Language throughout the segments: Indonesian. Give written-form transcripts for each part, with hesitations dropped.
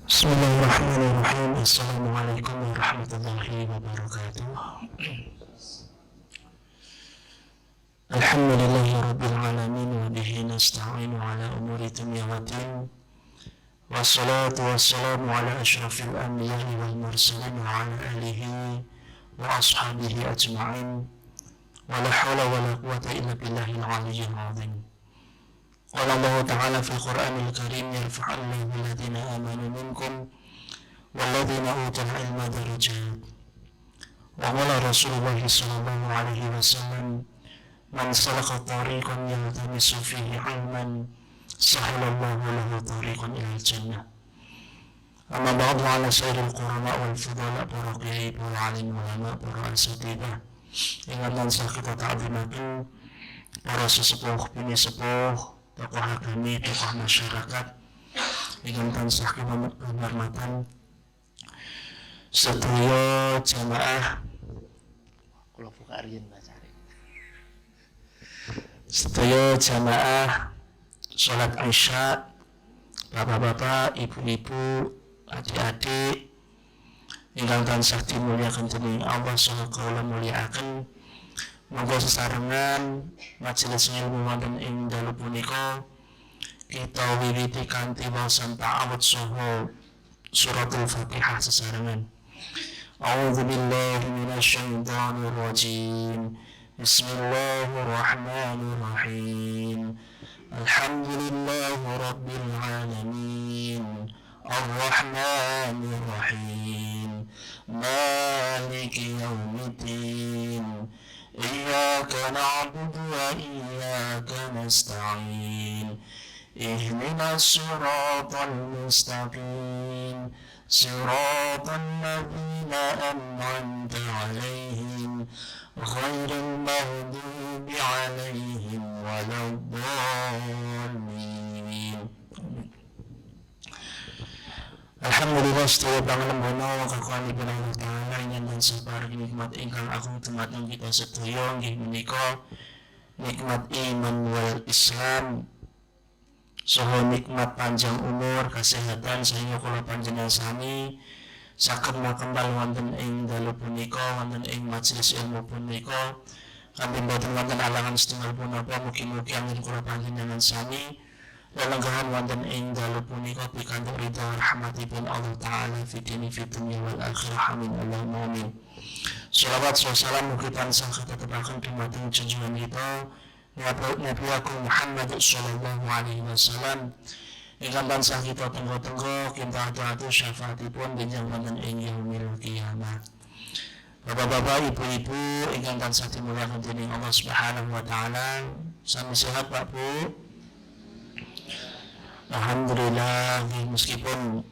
Bismillahirrahmanirrahim. Assalamualaikum warahmatullahi wabarakatuh. Alhamdulillahi rabbil alamin wa bihi nasta'inu ala umuri dunya wa din. Wassalatu wassalamu ala asyrafil anbiya'i wal mursalin wa ala alihi wa ashabihi ajma'in. Wa la hawla wa la quwwata illa billahil aliyyil azim. Qala Allah Ta'ala fil Qur'anil Karim yarfa'allahu alladhina amanu minkum walladhina utul ilma darajat. Wa qala Rasulullah sallallahu alaihi wasallam man salaka tariqan yaltamisu fihi ilman sahalallahu lahu tariqan ilal jannah. Amma ba'du ala sayyidil qurama wal fudala para kiai, para alim ulama, para asatidah ingatan kita ta'zimakan para sesepuh bini sepuh, tokoh agami, tokoh masyarakat ingin tansah kehormatan sedaya jamaah kula buka riyen bacane sedaya jamaah salat Isya, bapak-bapak, ibu-ibu, adik-adik ingkang tansah dimuliakan dening Allah saha kawula mulyakaken. Monggo sesarengan majelis ilmu wonten ing dalu punika kita wiwiti kanthi waosan ta'awudz saha suratul Fatihah sesarengan. A'udzu billahi minasyaitonir rajim. Bismillahirrahmanirrahim. Alhamdulillahi rabbil alamin. Ar-Rahmanir Rahim. Maliki yaumiddin. إياك نعبد وإياك نستعين اهدنا الصراط المستقيم صراط الذين أنعمت عليهم غير المغضوب عليهم ولا الضالين. Alhamdulillah sedaya pangalembono kakanipun Allah Ta'ala ingkang tansah paring nikmat ingkang agung dumateng kita sedaya inggih menika nikmat iman wal Islam saha nikmat panjang umur kesehatan sehingga kula panjenengan sami saged makembal wonten ing dalu punika wonten ing majelis ilmu punika kanthi boten wonten alangan setunggal punapa mugi-mugi anggen kula panjenengan sami lelenggahan wonten ing dalu punika pikantuk ridha rahmatipun Allah Ta'ala fi dini fi dunya wal akhirah amin Allahumma amin. Shalawat salam mugi tansah katetepaken dumateng junjungan kita Nabi Agung Muhammad sallallahu alaihi wasallam ingkang tansah kita tenggo-tenggo kinta atu syafaatipun benjang wonten ing yaumil qiyamah. Bapak-bapak, ibu-ibu ingkang tansah dimuliakan dening Allah Subhanahu wa taala, sami sehat Pak Bu? Alhamdulillah, meskipun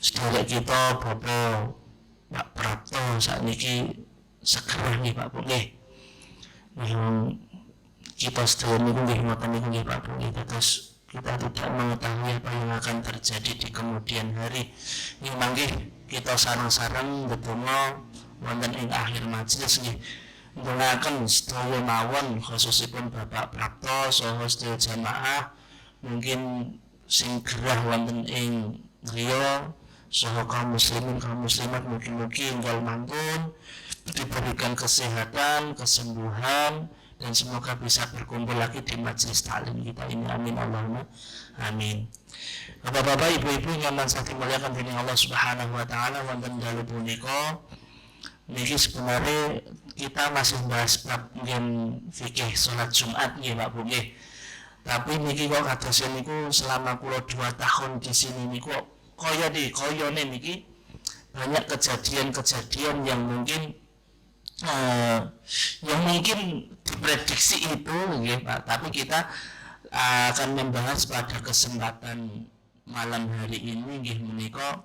sedherek kita Bapak Pak Prapto sakniki segerah nggih Pak Bu nggih. Kita sedherek niku nggih ngoten niku nggih Pak Bu nggih, terus kita tidak mengetahui apa yang akan terjadi di kemudian hari. Nggih mangke kita sareng-sareng ndedonga wonten ing akhir majelis nggih. Ndongaken sedaya mawon khususipun Bapak Prapto saha sedaya jamaah mungkin sing gerah wonten ing griya saha kaum muslimin kaum muslimat mugi-mugi enggal mantun diberikan kesehatan, kesembuhan dan semoga bisa berkumpul lagi di majelis taklim kita ini amin Allahumma amin. Bapak-bapak, ibu-ibu yang tansah dimuliakan dening Allah Subhanahu wa taala wonten dalu punika niki sebenarnya kita masih bahas bab fikih salat Jumat nggih Pak Bu nggih. Tapi niki kok kadosen niku selama kula 2 tahun di sini niku koyone niki banyak kejadian-kejadian yang mungkin diprediksi itu nggih Pak. Tapi kita akan membahas pada kesempatan malam hari ini nggih menika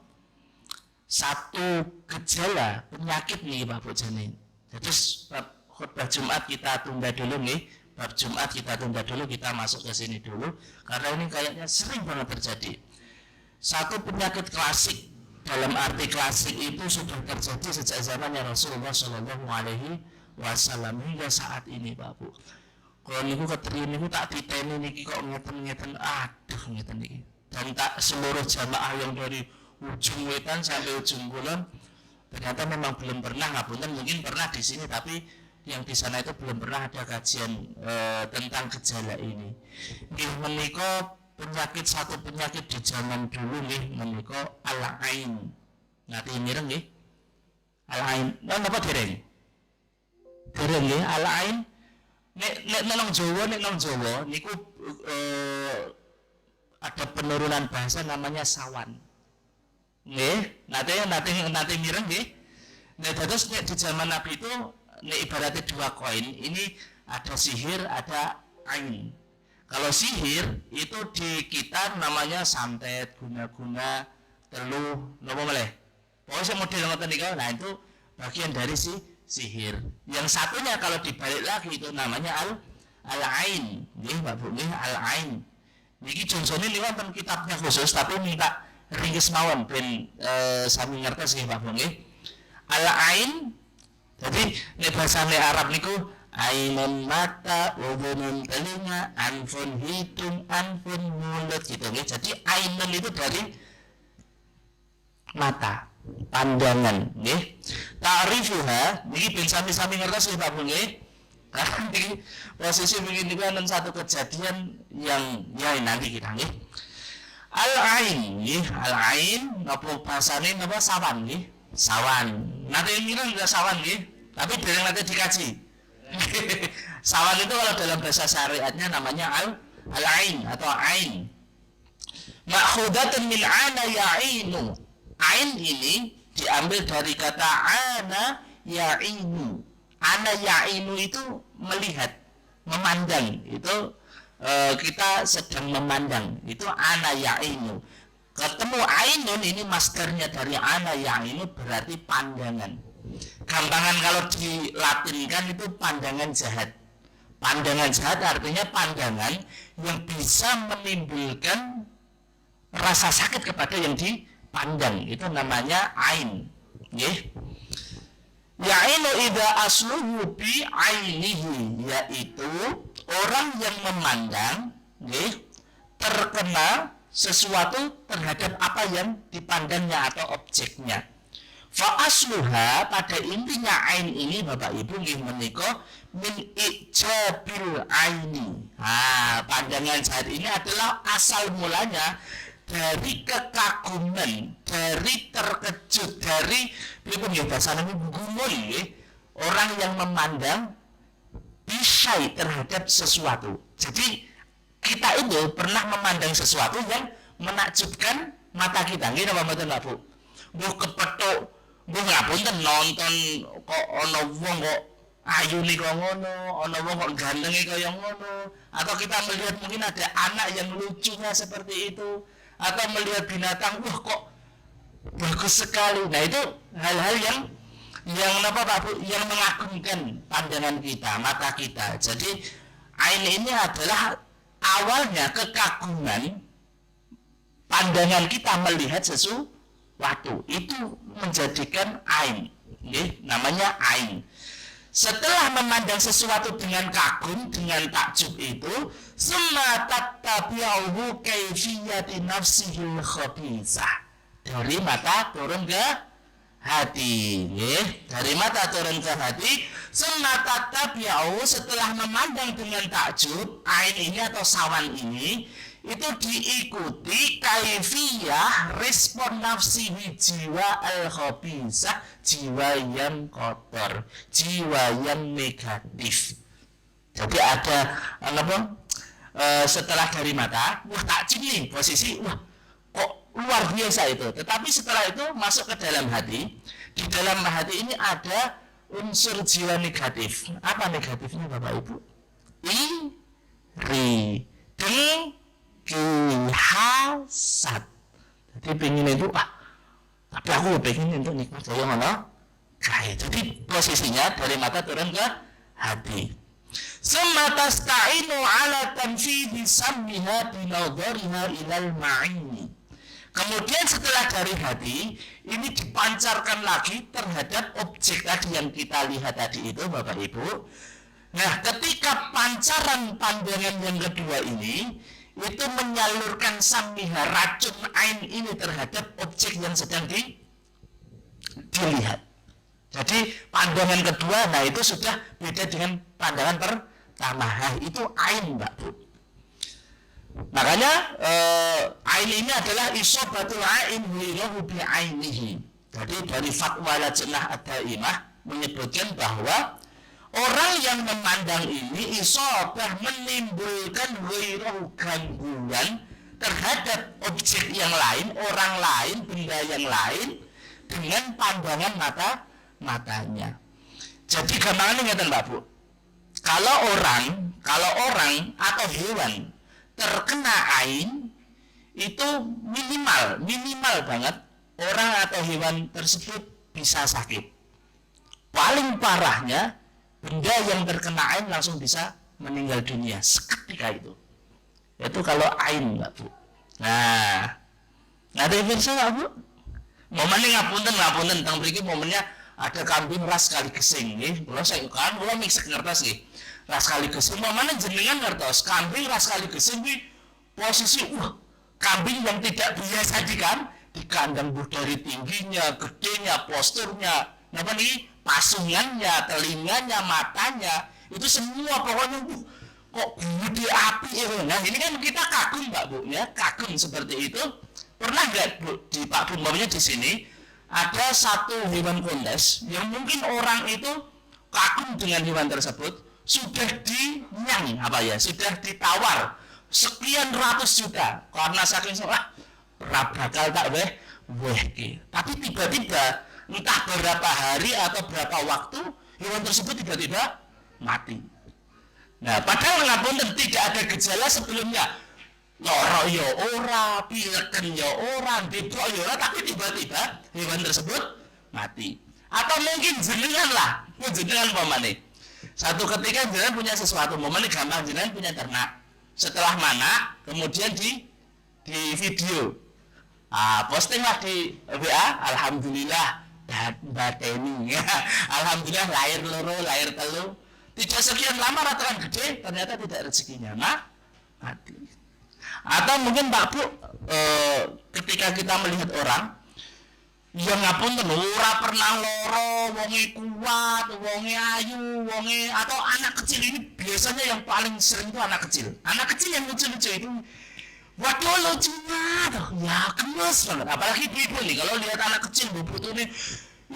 satu gejala penyakit nih Pak Bu Jani. Terus khutbah Jumat kita tunda dulu nih. Bab Jumat kita tunda dulu, kita masuk ke sini dulu karena ini kayaknya sering banget terjadi. Satu penyakit klasik, dalam arti klasik itu sudah terjadi sejak zamannya Rasulullah Shallallahu Alaihi Wasallam hingga saat ini Pak Bu. Kalau niku keterian niku tak diteni niki kok ngeten-ngeten, aduh ngeten niki. dan tak seluruh jamaah yang dari ujung wetan sampai ujung kulon ternyata memang belum pernah, ngapunten mungkin pernah di sini tapi yang di sana itu belum pernah ada kajian tentang gejala ini. Nggih menika satu penyakit di zaman dulu nggih menika al-ain. Nate mireng nggih. Al-ain. Napa dereng? Dereng nggih al-ain. Nek nang Jawa niku ada penurunan bahasa namanya sawan. Nggih, nate mireng nggih. Nah, terus di zaman Nabi itu ibaratnya dua koin, ini ada sihir, ada ain. Kalau sihir itu di kita namanya santet, guna-guna, teluh, nopo meleh. Pokoknya model ngoten niku. Nah, itu bagian dari sihir. Yang satunya kalau dibalik lagi itu namanya al-ain. Nggih, Pak Bu, nggih al-ain. Niki jonsone niku wonten kitabnya khusus tapi minta ringkes mawon ben sami ngertos nggih Pak Bu nggih. Al-ain jadi nek bahasane Arab niku ainun mata, udhunun telinga, anfun hidung, anfun mulut gitu nggih. Jadi ainun itu dari mata, pandangan nggih. Ta'rifuha niki ben sami-sami ngertos nggih Pak Bu nggih. Karena di posisi begini kan satu kejadian yang ya nanti kita nggih. Al-ain nggih, al-ain napa bahasane napa sawan nggih. Sawan. Nanti ngira enggak sawan nggih, tapi dereng nanti dikaji. Sawan itu kalau dalam bahasa syariatnya namanya al-ain atau ain. Ma'khudatan min ana ya'inu. Ain ini diambil dari kata ana ya'inu. Ana ya'inu itu melihat, memandang. Itu kita sedang memandang. Itu ana ya'inu. Ketemu ainun ini maskernya dari ana ya'inu berarti pandangan. Gampangan kalau dilatinkan itu pandangan jahat. Pandangan jahat artinya pandangan yang bisa menimbulkan rasa sakit kepada yang dipandang. Itu namanya ain. Nggih. Ya'inu idza asluhu bi ainihi, yaitu orang yang memandang nggih terkena sesuatu terhadap apa yang dipandangnya atau objeknya. Fa asluha, pada intinya ain ini Bapak Ibu nggih menika min ijabil aini. Pandangan jahat ini adalah asal mulanya dari kekaguman, dari terkejut, dari pripun nggih bahasane gumun nggih, orang yang memandang bisyai terhadap sesuatu. Jadi kita itu pernah memandang sesuatu yang menakjubkan mata kita. Nggih napa mboten Pak Bu? Mbuh kepethuk, mbuh ngapunten nonton kok ana wong kok ayune kok ngono, ana wong kok gantenge kaya ngono, atau kita melihat mungkin ada anak yang lucunya seperti itu, atau melihat binatang wah kok bagus sekali. Nah, itu hal-hal yang apa Pak Bu? Yang mengagumkan pandangan kita, mata kita. Jadi ain ini adalah awalnya kekaguman pandangan kita melihat sesuatu, itu menjadikan ain, namanya ain. Setelah memandang sesuatu dengan kagum, dengan takjub itu, summa tattabi'uhu kaifiyati nafsihil khabithah. Dari mata turun ke hati, dari mata turun ke hati. Summa tattabi'uhu, setelah memandang dengan takjub, ain ini atau sawan ini, itu diikuti kaifiyah respon nafsihi, jiwa al-khabithah, jiwa yang kotor, jiwa yang negatif. Jadi ada apa? Setelah dari mata, wah takjub nih posisi, wah kok luar biasa itu. Tetapi setelah itu masuk ke dalam hati, di dalam hati ini ada unsur jiwa negatif. Apa negatifnya Bapak Ibu? Iri, hasad. Jadi pengen itu tapi aku pengen untuk nikmat saya mana? Kayak jadi posisinya dari mata turun ke hati. Summa tasta'inu ala tanfidhi sammiha binadhariha ilal ma'ini. Kemudian setelah dari hati ini dipancarkan lagi terhadap objek tadi yang kita lihat tadi itu Bapak Ibu. Nah, ketika pancaran pandangan yang kedua ini itu menyalurkan samiha racun ain ini terhadap objek yang sedang dilihat. Jadi pandangan kedua, nah itu sudah beda dengan pandangan pertama. Nah, itu ain, Mbak Bu. Makanya ain ini adalah isobatul ain huirahu bi ainihi. Jadi dari fatwa Lajnah Ad-Daimah menyebutkan bahwa orang yang memandang ini isobah menimbulkan huirahu gangguan terhadap objek yang lain, orang lain, benda yang lain dengan pandangan matanya. Jadi gampangannya ngeten Mbak Bu. Kalau orang atau hewan terkena ain itu minimal banget orang atau hewan tersebut bisa sakit. Paling parahnya benda yang terkena ain langsung bisa meninggal dunia seketika itu. Itu kalau ain, Mbak Bu. Nah, ada versi Mbak Bu? Momennya ngapunten tentang mriki momennya ada kambing ras kali gesing nggih. Kula saya kan kula mik ngertos nggih. Ras kali gesing momennya jenengan ngertos kambing ras kali gesing kuwi posisi kambing yang tidak biasa di kandang dari tingginya, gedenya, posturnya, apa nih, pasungannya, telinganya, matanya, itu semua pokoknya kok gede api ya. Nah ini kan kita kagum Mbak Bu ya, kagum seperti itu. Pernah nggak Bu di Pak Bu di sini ada satu hewan kontes yang mungkin orang itu kagum dengan hewan tersebut, sudah sudah ditawar sekian ratus juta karena saking bakal tak tapi tiba-tiba entah berapa hari atau berapa waktu hewan tersebut tiba-tiba mati. Nah padahal ngapunten tidak ada gejala sebelumnya, loro ya ora, pileken ya ora, debok ya ora, tapi tiba-tiba hewan tersebut mati. Atau mungkin jenengan pamane satu ketika jenengan punya sesuatu, momennya gampang, jenengan punya ternak. Setelah mana, kemudian di video, postinglah di WA, alhamdulillah bateni, alhamdulillah lahir loro, lahir telu. Tidak sekian lama ratakan gede, ternyata tidak rezekinya, mati. Atau mungkin Pak Bu, ketika kita melihat orang yang ngapunten ora pernah loro, wonge kuat, wonge ayu, wonge atau anak kecil ini biasanya yang paling sering itu anak kecil. Anak kecil yang lucu-lucu itu waduh lucunya tuh, ya gemes banget. Apalagi ibu nih kalau lihat anak kecil putu nih,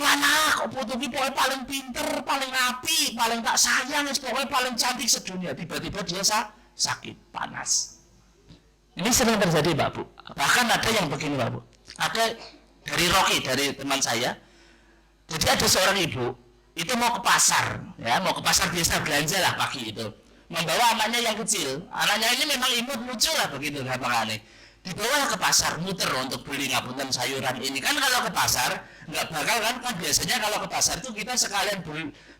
wah kok putu ini pokoknya paling pinter, paling rapi, paling tak sayang, pokoknya paling cantik sedunia. Tiba-tiba dia sakit, panas. Ini sering terjadi Pak Bu. Bahkan ada yang begini Pak Bu. Ada dari Rocky, dari teman saya. Jadi ada seorang ibu itu mau ke pasar biasa belanja lah pagi itu, membawa anaknya yang kecil. Anaknya ini memang imut, lucu lah begitu gampangannya. Dibawa ke pasar muter untuk beli ngapunten sayuran ini. Kan kalau ke pasar nggak bakal kan biasanya kalau ke pasar itu kita sekalian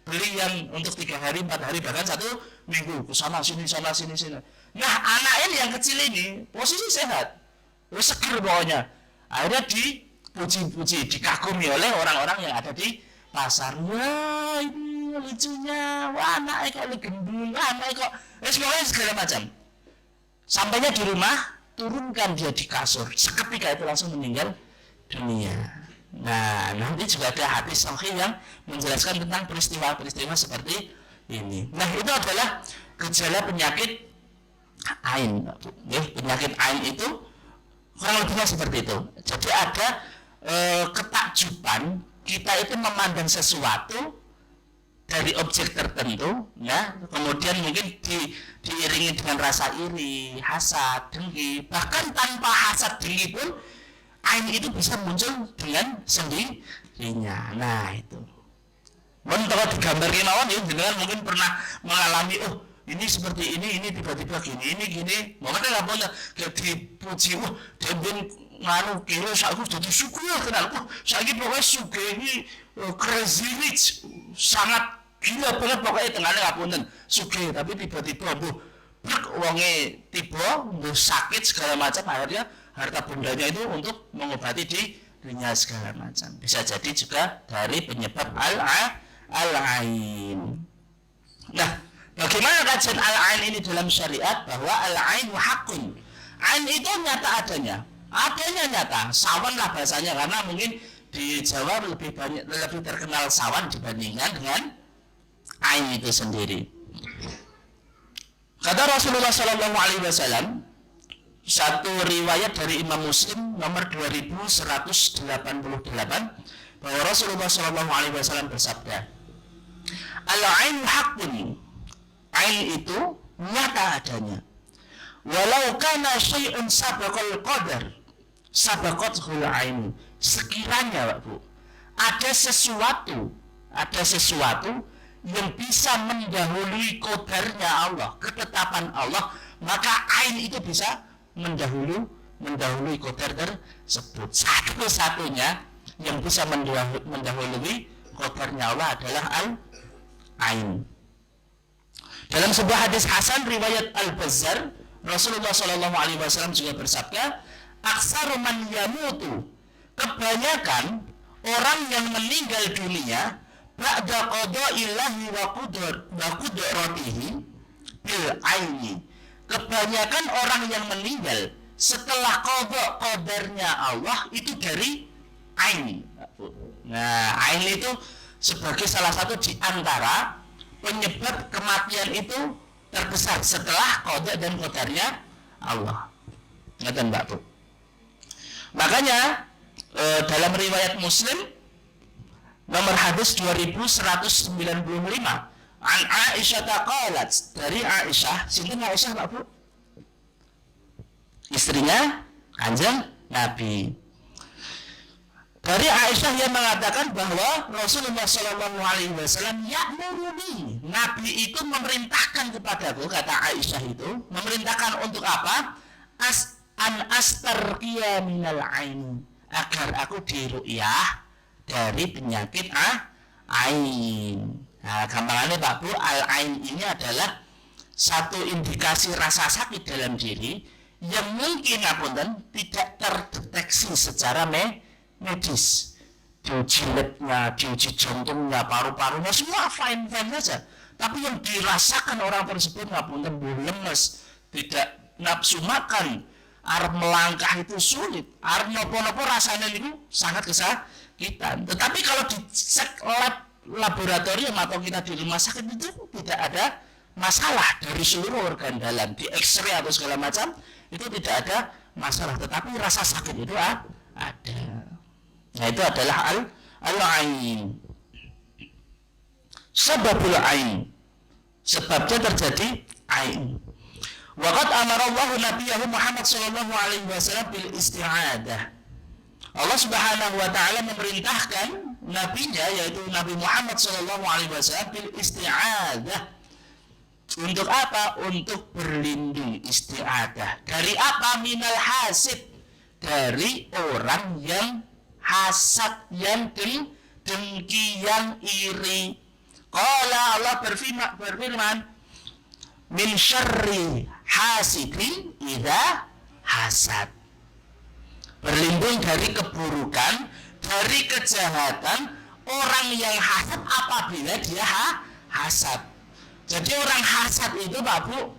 beli yang untuk 3 hari 4 hari bahkan 1 minggu, ke sana sini. Nah anak ini yang kecil ini posisi sehat, seger pokoknya. Akhirnya dipuji, dikagumi oleh orang-orang yang ada di pasar. Wah ini lucunya, wah anaknya kok gendul, anaknya kok semuanya segala macam. Sampainya di rumah, turunkan dia di kasur, seketika itu langsung meninggal dunia. Nah nanti juga ada hadis sahih yang menjelaskan tentang peristiwa-peristiwa seperti ini. Nah itu adalah gejala penyakit ain. Penyakit ain itu kurang lebihnya seperti itu. Jadi ada ketakjuban, kita itu memandang sesuatu dari objek tertentu, ya, kemudian mungkin diiringi dengan rasa iri, hasad, dengki. Bahkan tanpa hasad dengki pun ain itu bisa muncul dengan sendirinya. Nah itu. Kalau digambar kemauan ya, jenengan mungkin pernah mengalami, ini seperti ini tiba-tiba gini. Momennya nggak boleh dipuji, dembin nganu kira saya jadi syukur kenal, saya pokoknya suka ini crazy rich, sangat gila banget pokoknya tengahnya ngapunten suka, tapi tiba-tiba uangnya tiba, sakit segala macam, akhirnya harta bendanya itu untuk mengobati dirinya segala macam. Bisa jadi juga dari penyebab al-ain. Nah, bagaimana kajian al-ain ini dalam syariat? Bahwa al-ain haqqun, Ain itu nyata adanya nyata. Sawan lah bahasanya, karena mungkin di Jawa lebih terkenal sawan dibandingkan dengan ain itu sendiri. Kata Rasulullah Shallallahu Alaihi Wasallam, satu riwayat dari Imam Muslim nomor 2188, bahwa Rasulullah Shallallahu Alaihi Wasallam bersabda, al-ain haqqun, ain itu nyata adanya. Walau kana syai'un sabaqal qadar, sabaqathul ain. Sekiranya, Bu, ada sesuatu yang bisa mendahului qadarnya Allah, ketetapan Allah, maka ain itu bisa mendahului qadar tersebut. Satu-satunya yang bisa mendahului qadarnya Allah adalah al-ain. Dalam sebuah hadis hasan riwayat Al-Bazzar, Rasulullah Shallallahu Alaihi Wasallam juga bersabda, aksaru man yamutu, kebanyakan orang yang meninggal dunia ba'da qada'illahi wa qudratihi bil aini. Kebanyakan orang yang meninggal setelah qadarnya Allah itu dari ain. Nah, ain itu sebagai salah satu di antara penyebab kematian itu terbesar setelah qada dan qadarnya Allah. Ngeten, Mbak Bu. Makanya dalam riwayat Muslim nomor hadis 2195, an Aisyah qalat, dari Aisyah, sinten Aisyah, Mbak Bu? Istrinya Kanjeng Nabi. Dari Aisyah yang mengatakan bahwa Rasulullah Shallallahu Alaihi Wasallam ya'muruni, Nabi itu memerintahkan kepadaku, kata Aisyah itu memerintahkan untuk apa? An astarqiya minal ain, agar aku diruqyah dari penyakit ain. Nah, gampangannya Pak Bu, al-ain ini adalah satu indikasi rasa sakit dalam diri yang mungkin tidak terdeteksi secara medis. Diuji lipnya, diuji jantungnya, paru-parunya, semua fine-fine saja. Tapi yang dirasakan orang tersebut lemes, tidak nafsu makan, arep melangkah itu sulit, arep nopo-nopo rasanya itu sangat kesakitan. Tetapi kalau dicek laboratorium atau kita di rumah sakit itu tidak ada masalah dari seluruh organ dalam, di X-ray atau segala macam itu tidak ada masalah, tetapi rasa sakit itu ada. Nah, itu adalah al-ain. Sebabul ain, sebabnya terjadi ain. Waqad amarallahu nabiyahu Muhammad sallallahu alaihi wasallam bil isti'adah. Allah Subhanahu wa taala memerintahkan nabinya, yaitu Nabi Muhammad sallallahu alaihi wasallam, bil isti'adah. Untuk apa? Untuk berlindung, isti'adah. Dari apa? Minal hasid, dari orang yang hasad, yang dengki, yang iri. Qala, Allah berfirman, min syarri hasidin idza hasad. Berlindung dari keburukan, dari kejahatan orang yang hasad apabila dia hasad. Jadi orang hasad itu, Pak Bu,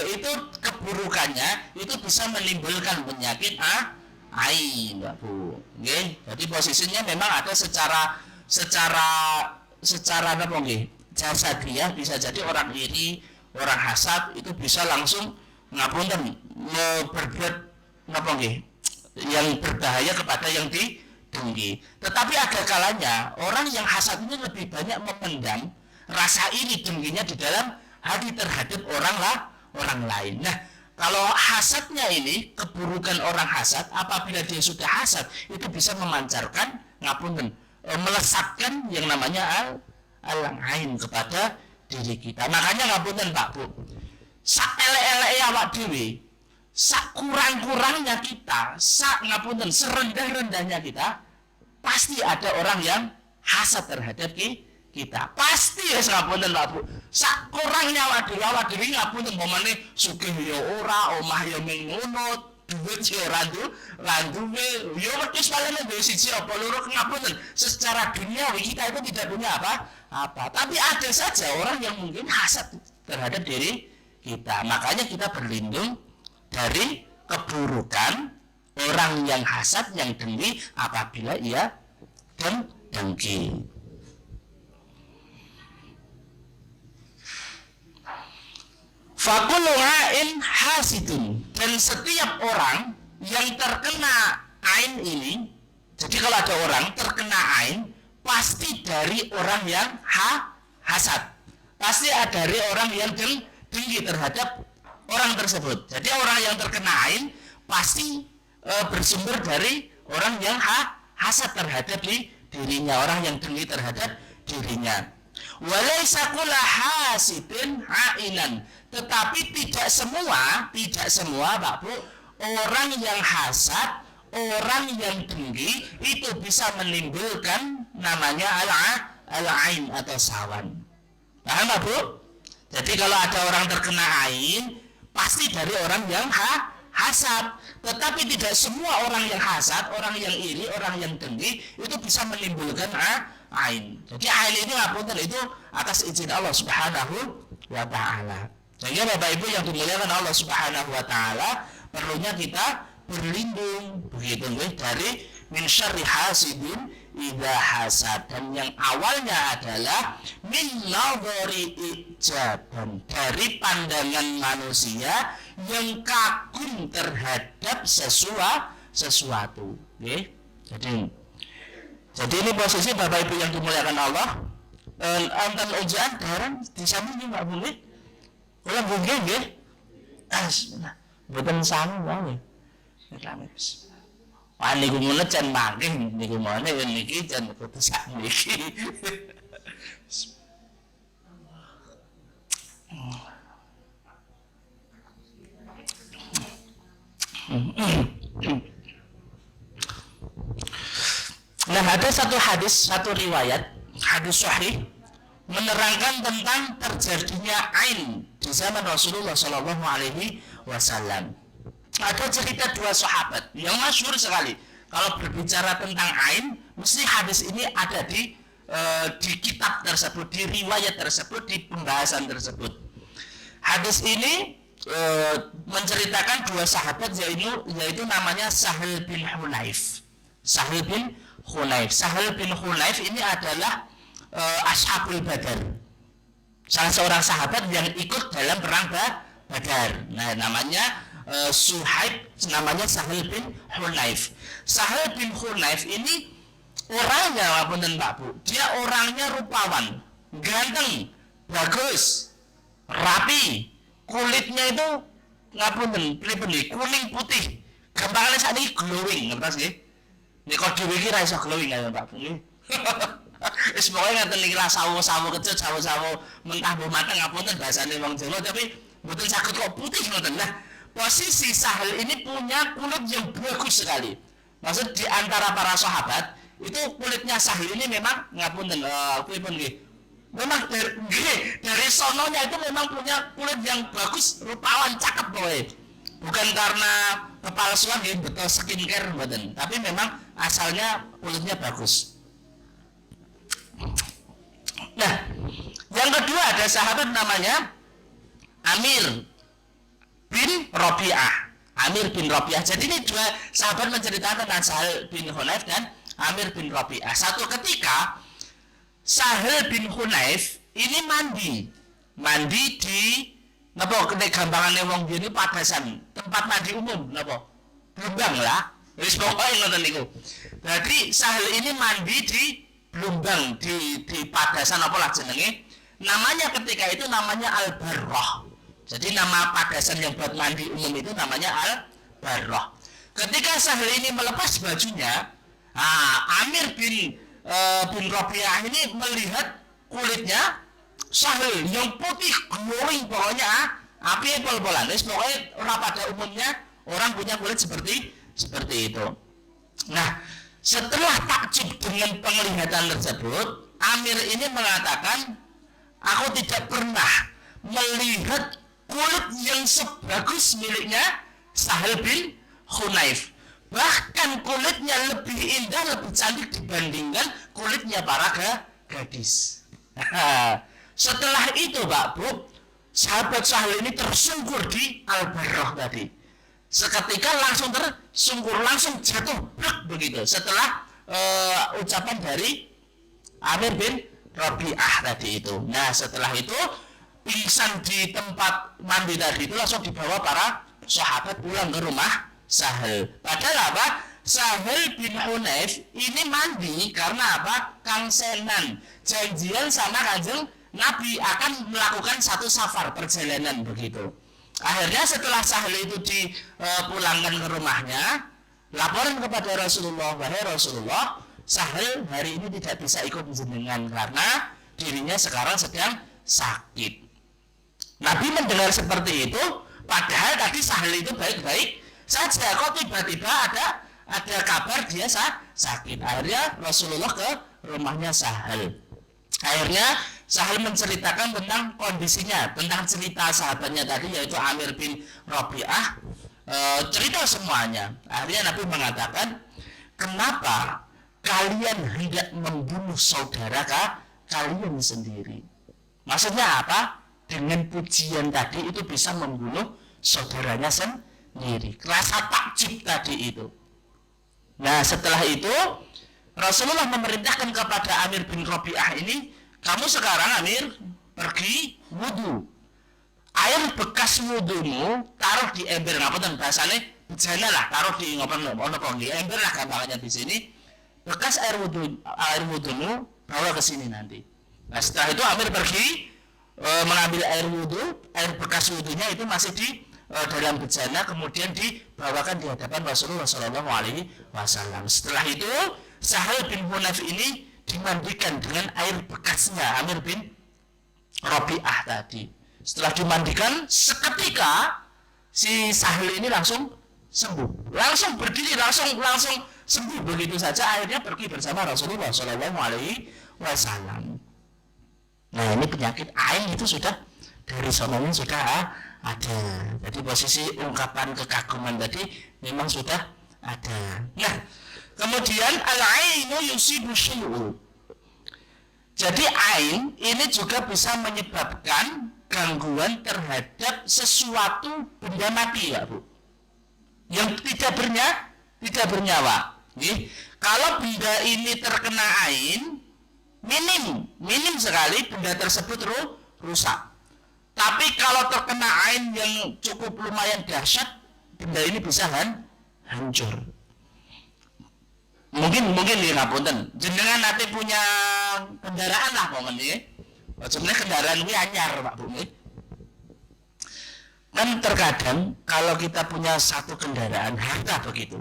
itu keburukannya itu bisa menimbulkan penyakit ain, Pak Bu. Nggih. Jadi posisinya memang ada secara apa nggih? Jasadiah, bisa jadi orang iri, orang hasad itu bisa langsung ngapunten berbuat napa nggih? Yang berbahaya kepada yang didengki. Tetapi ada kalanya orang yang hasad ini lebih banyak memendam rasa iri dengkinya di dalam hati terhadap orang lain. Nah, kalau hasadnya ini, keburukan orang hasad, apabila dia sudah hasad, itu bisa memancarkan melesatkan yang namanya al-ain kepada diri kita. Makanya ngapunten Pak Bu, sak elek-eleke awak dhewe, sak kurang-kurangnya kita, sak serendah-rendahnya kita, pasti ada orang yang hasad terhadap kita. Pasti ya ngapunten Pak Bu. Sak kurangnya awak dhewe ngapunten pomane sugih ya ora, omah ya mung ngono, duit ya ora duwe, ya wis palene duwe siji apa loro ngapunten. Secara duniawi kita itu tidak punya apa. Tapi ada saja orang yang mungkin hasad terhadap diri kita. Makanya kita berlindung dari keburukan orang yang hasad, yang dengki apabila ia dengki. Fakul ain hasidun, dan setiap orang yang terkena ain ini, jadi kalau ada orang terkena ain, pasti dari orang yang hasad, pasti dari orang yang dengki terhadap orang tersebut. Jadi orang yang terkena ain pasti bersumber dari orang yang hasad terhadap dirinya, orang yang dengki terhadap dirinya. Walaysa kullu hasidin ainan, tetapi tidak semua Pak Bu, orang yang hasad, orang yang dengki itu bisa menimbulkan namanya al-ain atau sawan. Paham Pak Bu? Jadi kalau ada orang terkena ain pasti dari orang yang hasad, tetapi tidak semua orang yang hasad, orang yang iri, orang yang dengki itu bisa menimbulkan ain. Jadi ain ini ngapunten itu atas izin Allah Subhanahu wa taala. Sehingga Bapak Ibu yang dimuliakan Allah Subhanahu wa taala, perlunya kita berlindung begitu dari min syarri hasidin idza hasad, dan yang awalnya adalah min nadhari ijaban, dari pandangan manusia yang kagum terhadap sesuatu. Okay? Jadi ini posisi Bapak Ibu yang dimuliakan Allah. Antan ujian darah di samping ini Pak boleh. Kalau boleh nggih. Bismillah. Mboten sami wae. Wah niku mulih jan mangke niku mene niki jan kudu sak niki. Nah, ada satu hadis, satu riwayat, hadis sahih menerangkan tentang terjadinya ain di zaman Rasulullah Shallallahu Alaihi Wasallam. Ada cerita dua sahabat yang masyhur sekali. Kalau berbicara tentang ain, mesti hadis ini ada di kitab tersebut, di riwayat tersebut, di pembahasan tersebut. Hadis ini menceritakan dua sahabat yaitu namanya Sahal bin Hunayf. Sahal bin Hunayf ini adalah Ashabul Badar, salah seorang sahabat yang ikut dalam perang Badar. Nah, namanya namanya Sahal bin Hunayf. Sahal bin Hunayf ini orangnya ngapunten Pak Bu, dia orangnya rupawan, ganteng, bagus, rapi, kulitnya itu ngapunten pripun kuning putih, gampangane sakniki glowing, ngertos nggih? Nek kok dhewe iki ra iso glowing ya Pak Bu. Wis pokoke ngaten niki lah sawo-sawo kecut, sawo-sawo mentah bu mateng ngapunten bahasane wong Jawa, tapi mboten saged kok putih ngoten. Nah, posisi Sahal ini punya kulit yang bagus sekali. Maksud di antara para sahabat itu kulitnya Sahal ini memang ngapunten pripun nggih. Memang dari sononya itu memang punya kulit yang bagus, rupawan, cakep boy. Bukan karena kepalsuan ya, betul skincare mboten, tapi memang asalnya kulitnya bagus. Nah, yang kedua ada sahabat namanya Amir bin Rabi'ah. Jadi ini dua sahabat menceritakan tentang Sahal bin Hunayf dan Amir bin Rabi'ah. Satu ketika Sahal bin Hunayf ini mandi di napa nek gampangane wong biyen padasan, tempat mandi umum napa? Blumbang lah. Wis pokoke ngoten niku. Jadi Sahal ini mandi di Blumbang di padasan apa lah jenenge? Namanya ketika itu namanya Al-Barrah. Jadi nama padasan yang buat mandi umum itu namanya Al-Barrah. Ketika Sahal ini melepas bajunya, Amir bin Rabi'ah ini melihat kulitnya Sahal yang putih glowing, pokoknya api pol-polan. Pokoknya orang pada umumnya orang punya kulit seperti itu. Nah, setelah takjub dengan penglihatan tersebut, Amir ini mengatakan, aku tidak pernah melihat kulit yang sebagus miliknya Sahal bin Hunayf. Bahkan kulitnya lebih indah, lebih cantik dibandingkan kulitnya para gadis. Setelah itu Pak Bu, sahabat Sahal ini tersungkur di Al-Barrah tadi. seketika langsung tersungkur, langsung jatuh begitu setelah ucapan dari Amir bin Rabi'ah tadi itu. Nah setelah itu pingsan di tempat mandi tadi itu langsung dibawa para sahabat pulang ke rumah Sahal. Padahal apa? Sahal bin Hunayf ini mandi karena apa? Kangsenan janjian sama kanjeng Nabi akan melakukan satu safar perjalanan begitu. Akhirnya setelah Sahal itu dipulangkan ke rumahnya, laporan kepada Rasulullah, wahai Rasulullah, Sahal hari ini tidak bisa ikut jenengan karena dirinya sekarang sedang sakit. Nabi mendengar seperti itu, padahal tadi Sahal itu baik-baik saja, kok tiba-tiba ada kabar dia sakit. Akhirnya Rasulullah ke rumahnya Sahal. Akhirnya Sahal menceritakan tentang kondisinya, tentang cerita sahabatnya tadi yaitu Amir bin Rabi'ah, cerita semuanya. Akhirnya Nabi mengatakan, kenapa kalian hendak membunuh saudara kalian sendiri? Maksudnya apa? Dengan pujian tadi itu bisa membunuh saudaranya sendiri. Rasa takjub tadi itu. Nah setelah itu Rasulullah memerintahkan kepada Amir bin Rabi'ah ini, kamu sekarang Amir pergi wudhu. Air bekas wudhumu taruh di ember, ngapunten bahasane bejana lah, taruh di ember lah gampangannya di sini. Bekas air wudhumu bawa ke sini nanti. Nah setelah itu Amir pergi mengambil air wudhu, air bekas wudhunya itu masih di dalam bejana, kemudian dibawakan di hadapan Rasulullah SAW. Setelah itu Sahal bin Hunayf ini dimandikan dengan air bekasnya Amir bin Rabi'ah tadi. Setelah dimandikan, seketika si Sahal ini langsung sembuh, langsung berdiri, langsung sembuh begitu saja. Akhirnya pergi bersama Rasulullah SAW. Nah ini penyakit ain itu sudah dari sononya sudah ada. Jadi posisi ungkapan kekaguman tadi memang sudah ada. Nah kemudian al-ainu yusibu syu'u. Jadi ain ini juga bisa menyebabkan gangguan terhadap sesuatu benda mati ya Bu, yang tidak bernyawa. Kalau benda ini terkena ain, minim sekali benda tersebut rusak. Tapi kalau terkena ain yang cukup lumayan dahsyat, benda ini bisa hancur. Mungkin ya ngapunten, jenengan nanti punya kendaraan lah momen nggih. Sebenarnya kendaraan ini anyar Pak Bu. Kan terkadang kalau kita punya satu kendaraan harta begitu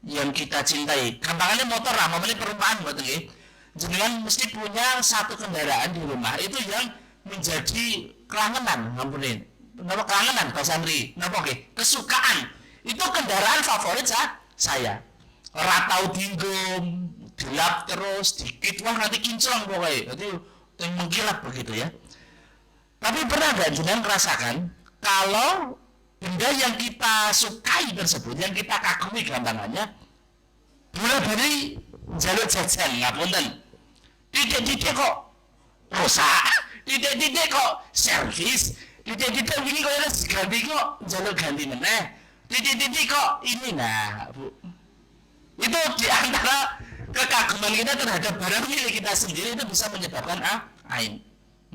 yang kita cintai, gampangannya motor lah, momennya perumpamaan buat nggih. Jenengan mesti punya satu kendaraan di rumah itu yang menjadi kelangenan, ngampunin. Napa kelangenan bahasa Andri? Napa nggih? Kesukaan. Itu kendaraan favorit saya. Ora tau dinggum, gelap terus, dikit wah nanti kinclong pokoknya. Jadi mengkilap begitu ya. Tapi pernah nggak jenengan merasakan kalau benda yang kita sukai tersebut, yang kita kagumi gampangannya, bola-bali jaluk jajan, ngapunten. Tidak kok rusak, tidak kok servis, tidak ini kok harus ganti kok jaluk ganti meneh, tidak kok ini. Nah Bu, itu diantara kekaguman kita terhadap barang milik kita sendiri itu bisa menyebabkan ain.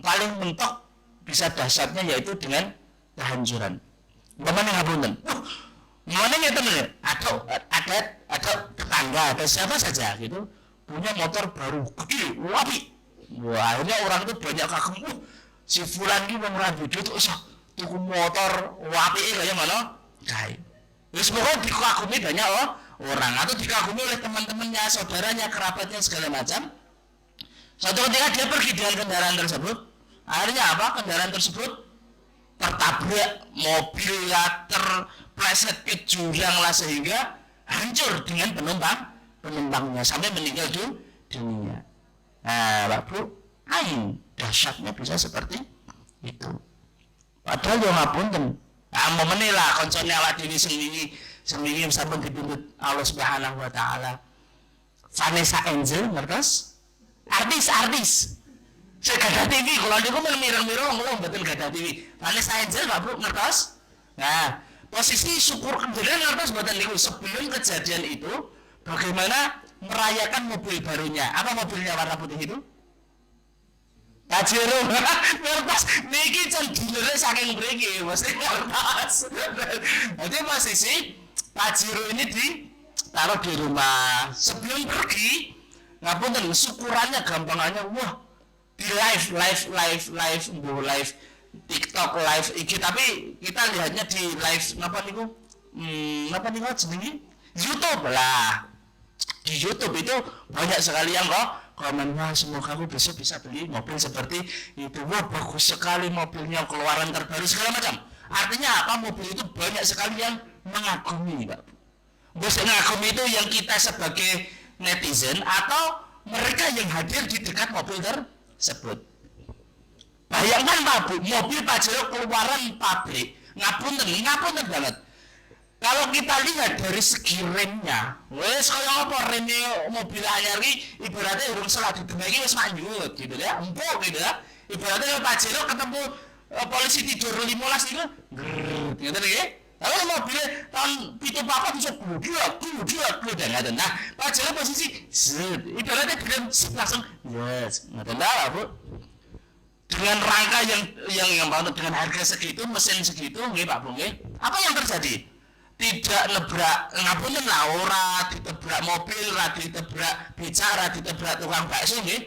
Paling mentok bisa dahsyatnya yaitu dengan kehancuran. Bagaimana ngapunten? Gimana ngeten lho? Ada tetangga atau siapa saja gitu punya motor baru gede, wapi. Wah, akhirnya orang itu banyak kagum. Si fulan ki wong ra dudu tuh iso tuku motor wapi kaya ngono. Kae. Wis pokoke dikagumi banyak orang atau dikagumi oleh teman-temannya, saudaranya, kerabatnya segala macam. Suatu ketika dia pergi dengan kendaraan tersebut, akhirnya apa? Kendaraan tersebut tertabrak mobil lah, terpleset ke jurang lah sehingga hancur dengan penumpangnya sampai meninggal dunia. Nah, Pak Bu, ain dahsyatnya bisa seperti itu. Padahal yo ngapunten. Momennya lah koncone awak dhewe sendiri sampun dituntut Allah Subhanahu wa taala. Vanessa Angel ngertos? Artis. Saya gadah TV, kalau niku mireng-mireng ngomong betul gadah TV. Vanessa Angel Pak Bro ngertos? Nah, posisi syukur kejadian atas buatan niku sebelum kejadian itu bagaimana merayakan mobil barunya. Apa mobilnya warna putih itu? Pajero. Ngertos niki can dilere saking mriki mesti ngertos. Jadi posisi Pajero ini ditaruh di rumah. Sebelum pergi ngapunten syukurannya gampangannya wah di live TikTok live IG, tapi kita lihatnya di live apa niku jenenge YouTube lah. Di YouTube itu banyak sekali yang komen, wah semoga aku besok bisa beli mobil seperti itu, wah bagus sekali mobilnya, keluaran terbaru segala macam. Artinya apa? Mobil itu banyak sekali yang mengagumi, Pak. Bos mengagumi itu yang kita sebagai netizen atau mereka yang hadir di dekat mobil tersebut. Bayangkan Pak Bu, mobil Pajero keluaran pabrik, ngapunten banget. Kalau kita lihat dari segi remnya, wes kaya apa remnya mobil anyar iki ibaratnya urung salah ditembaki wis manjut gitu ya, empuk gitu ya. Ibaratnya Pajero ketemu polisi tidur 15 itu, gitu ya. Lalu mobilnya tahun 74 bisa kudu dan ngaten. Nah, Pajero posisi ibaratnya belum langsung yes, ngaten lah Bu. Dengan rangka yang dengan harga segitu, mesin segitu, nggih Pak Bu nggih. Apa yang terjadi? Tidak nebrak ngapunten lah ora ditebrak mobil, ora ditebrak bicara, ditebrak tukang bakso nggih.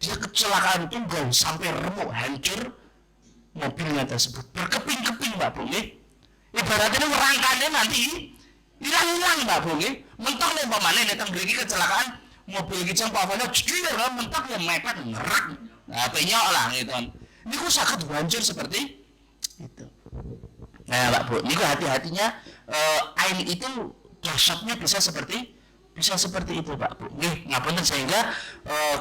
Dia kecelakaan tunggal sampai remuk hancur mobilnya tersebut. Berkeping-keping Pak Bu nggih. Ibaratnya rangkanya nanti hilang Pak Bu nggih. Mentok nek pamane nek teng mriki kecelakaan mobil iki jeng pavane jujur mentok ya mepet ngerak. Nah, penyok lah gitu. Ini kok sakit hancur seperti itu. Nah, Pak Bu, ini hati-hatinya ain itu dahsyatnya bisa seperti itu, Pak Bu. Nih, ngapunten sehingga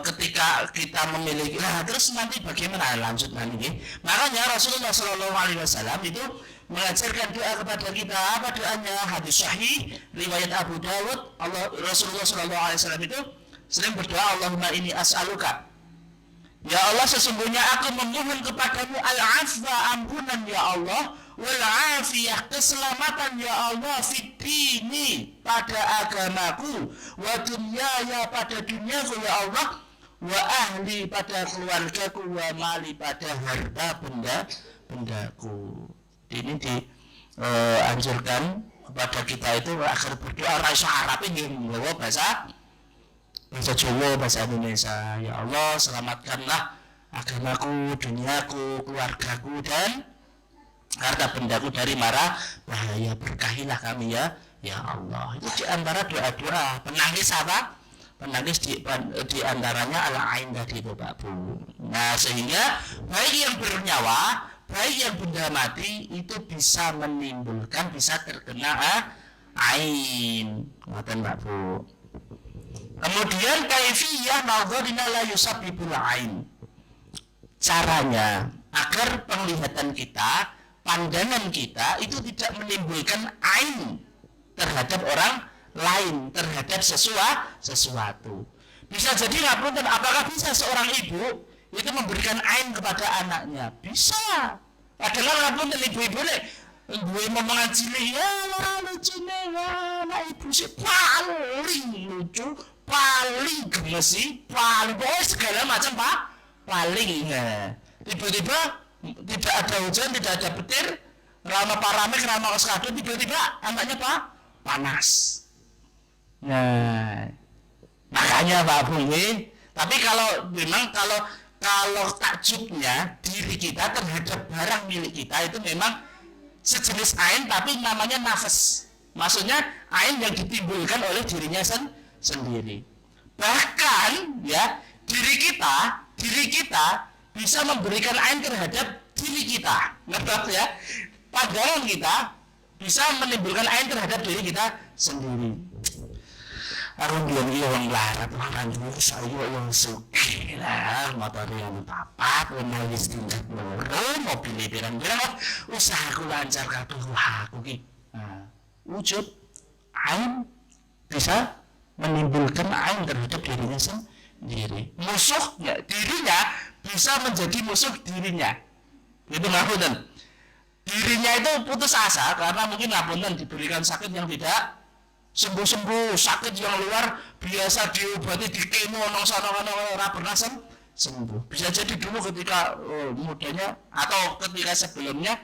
ketika kita memiliki, nah terus nanti bagaimana lanjut nanti? Makanya Rasulullah Shallallahu Alaihi Wasallam itu mengajarkan doa kepada kita. Apa doanya? Hadis sahih riwayat Abu Dawud. Rasulullah Shallallahu Alaihi Wasallam itu sering berdoa, Allahumma inni as'aluka. Ya Allah, sesungguhnya aku memohon kepadamu al-afwa, ampunan ya Allah, wal afiyah, keselamatan ya Allah, fid dini, pada agamaku, wa dunyaya, pada duniaku ya Allah, wa ahli, pada keluargaku, wa mali, pada harta bendaku. Ini dianjurkan kepada kita itu agar berdoa rasa Arab ini membawa bahasa Jawa, bahasa Indonesia. Ya Allah, selamatkanlah agamaku, duniaku, keluargaku, dan harta bendaku dari mara bahaya. Berkahilah kami ya Allah. Itu di antara doa-doa penangis apa? Penangis di antaranya al-ain tadi itu Pak Bu. Nah, sehingga baik yang bernyawa, baik yang benda mati itu bisa menimbulkan, bisa terkena ain. Ngoten Pak Bu. Kemudian kaifiyah nadharina la yusabbibul ain. Caranya agar penglihatan kita, pandangan kita itu tidak menimbulkan ain terhadap orang lain, terhadap sesuatu. Bisa jadi ngapunten, apakah bisa seorang ibu itu memberikan ain kepada anaknya? Bisa. Padahal ngapunten ibu-ibu gue momongan cilik ya lucu nih, anak ibu sih paling lucu, paling gemesi, paling bos segala macam Pak, paling tiba-tiba tidak ada hujan, tidak ada petir, rama paramek, rama oskado, tiba-tiba anaknya Pak panas. Nah, makanya Pak Bu ini, tapi kalau memang kalau takjubnya diri kita terhadap barang milik kita itu memang sejenis ain tapi namanya nafas. Maksudnya ain yang ditimbulkan oleh dirinya sendiri. Bahkan ya diri kita bisa memberikan ain terhadap diri kita. Ngerti ya? Pandangan kita bisa menimbulkan ain terhadap diri kita sendiri. Arun bilang wong larat makan dulu saya yang suki lah motor yang papat menangis tingkat loro mobil pirang-pirang usahaku lancar kabeh aku ki. Wujud ain bisa menimbulkan ain terhadap dirinya sendiri. Musuhnya dirinya bisa menjadi musuh dirinya. Itu ngapunten. dirinya itu putus asa karena mungkin ngapunten diberikan sakit yang tidak sembuh-sembuh, sakit yang luar biasa diobati di kemo nong sono ora pernah sembuh. Bisa jadi dulu ketika mudanya atau ketika sebelumnya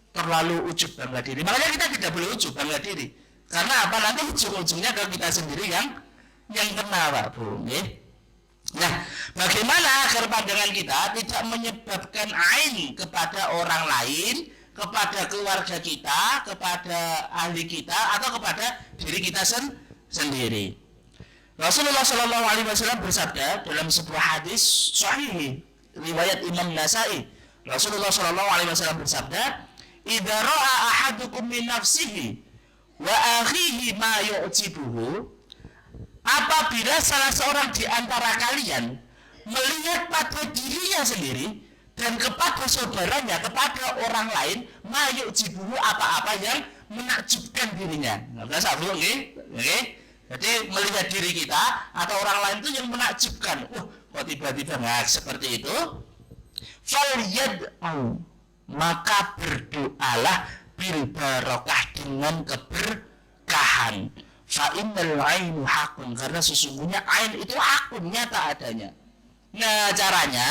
terlalu ujub bangga diri. Makanya kita tidak boleh ujub bangga diri. Karena apa, nanti ujung-ujungnya ke kita sendiri yang kena, Pak Bu. Nah, bagaimana agar pandangan kita tidak menyebabkan ain kepada orang lain, kepada keluarga kita, kepada ahli kita, atau kepada diri kita sendiri. Rasulullah Shallallahu Alaihi Wasallam bersabda dalam sebuah hadis sahih riwayat Imam Nasai. Rasulullah Shallallahu Alaihi Wasallam bersabda, "Idza ra'a ahadukum min nafsihi wa akhihi ma yu'jibuhu." Apabila salah seorang di antara kalian melihat pada dirinya sendiri dan kepada saudaranya, kepada orang lain, ma yu'jibuhu, apa-apa yang menakjubkan dirinya. Nggak sabu, nggih. Jadi melihat diri kita atau orang lain itu yang menakjubkan. Kok tiba-tiba nggak seperti itu? Falyad'u, maka berdoalah bil barokah, dengan keberkahan. Fa innal ainu hakun, karena sesungguhnya ain itu hakun, nyata adanya. Nah, caranya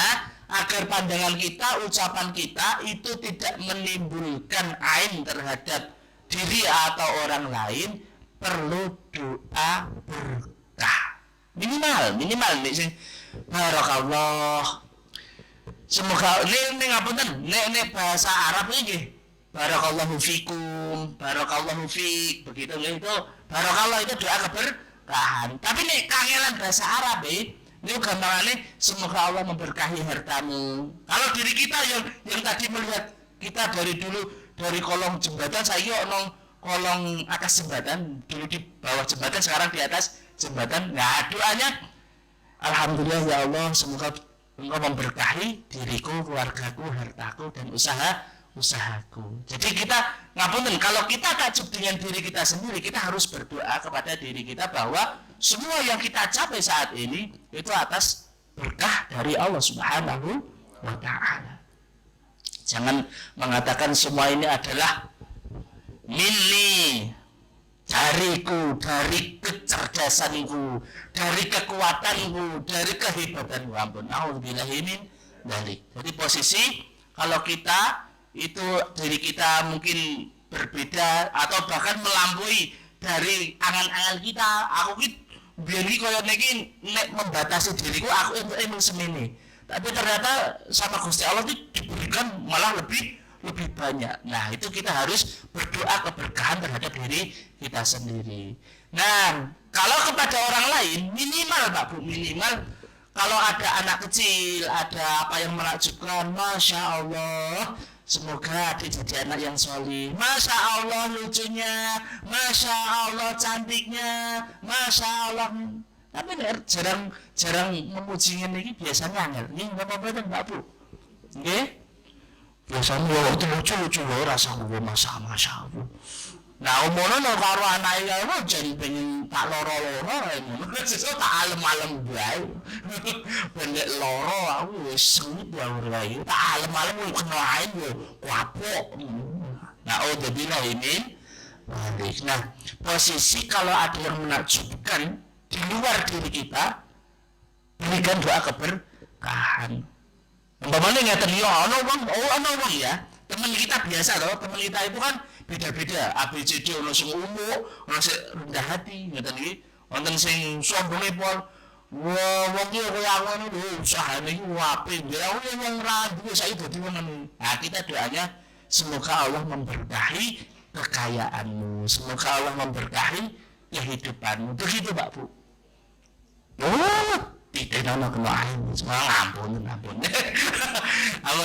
agar pandangan kita, ucapan kita itu tidak menimbulkan ain terhadap diri atau orang lain, perlu doa berkah minimal nih, barakallah, semoga ini ngapunten, ini bahasa Arab ini barakallahu fikum, barakallahu fik, begitu itu barakallah itu doa keberkahan. Tapi nih kangelan bahasa Arab ini gampangannya semoga Allah memberkahi hartamu. Kalau diri kita yang tadi melihat kita dari dulu dari kolong jembatan, saya nong kolong atas jembatan, dulu di bawah jembatan, sekarang di atas jembatan. Nah, doanya alhamdulillah ya Allah, semoga Engkau memberkahi diriku, keluargaku, hartaku, dan usahaku. Jadi kita ngapunten, kalau kita takjub dengan diri kita sendiri, kita harus berdoa kepada diri kita bahwa semua yang kita capai saat ini itu atas berkah dari Allah Subhanahu wa Ta'ala. Jangan mengatakan semua ini adalah minni, dariku, dari kecerdasanku, dari kekuatanku, dari kehebatanku. Ampun, auzubillahi min dzalik. Jadi posisi kalau kita itu diri kita mungkin berbeda atau bahkan melampaui dari angan-angan kita. Aku ki biyen iki koyo nek membatasi diriku, aku emang semene. Tapi ternyata sama Gusti Allah itu diberikan malah lebih banyak. Nah, itu kita harus berdoa keberkahan terhadap diri kita sendiri. Nah, kalau kepada orang lain minimal Pak Bu, minimal kalau ada anak kecil, ada apa yang menakjubkan, Masya Allah, semoga adik jadi anak yang solih, Masya Allah lucunya, Masya Allah cantiknya, Masya Allah. Tapi jarang memujinya ini biasanya angel. Ini apa-apa Pak Bu, oke? Biasanya itu lucu loh, rasanya Masya Allah. Nah, umumnya no karo anaknya itu jadi pengen tak loro-loro, sesuatu tak alem-alem bae. Pendek loro, aku sengit bae, tak alem-alem kenain yo, kapok. Nah, udah bilang ini balik. Nah, posisi kalau ada yang menakjubkan di luar diri kita, berikan doa keberkahan. Umpamanya ngeten yo, ono wong ya, teman kita biasa loh, teman kita itu kan beda-beda, ABCD, ono sing umum, ono sing rendah hati, ngeten iki, wonten sing sombonge pol. Wong iki koyo aku ngono lho, usahane iki apik, ya aku yang ra duwe saiki dadi ngono. Nah, kita doanya semoga Allah memberkahi kekayaanmu, semoga Allah memberkahi kehidupanmu. Begitu Pak Bu. Tidak ada kemarin, semua ampun. Ampun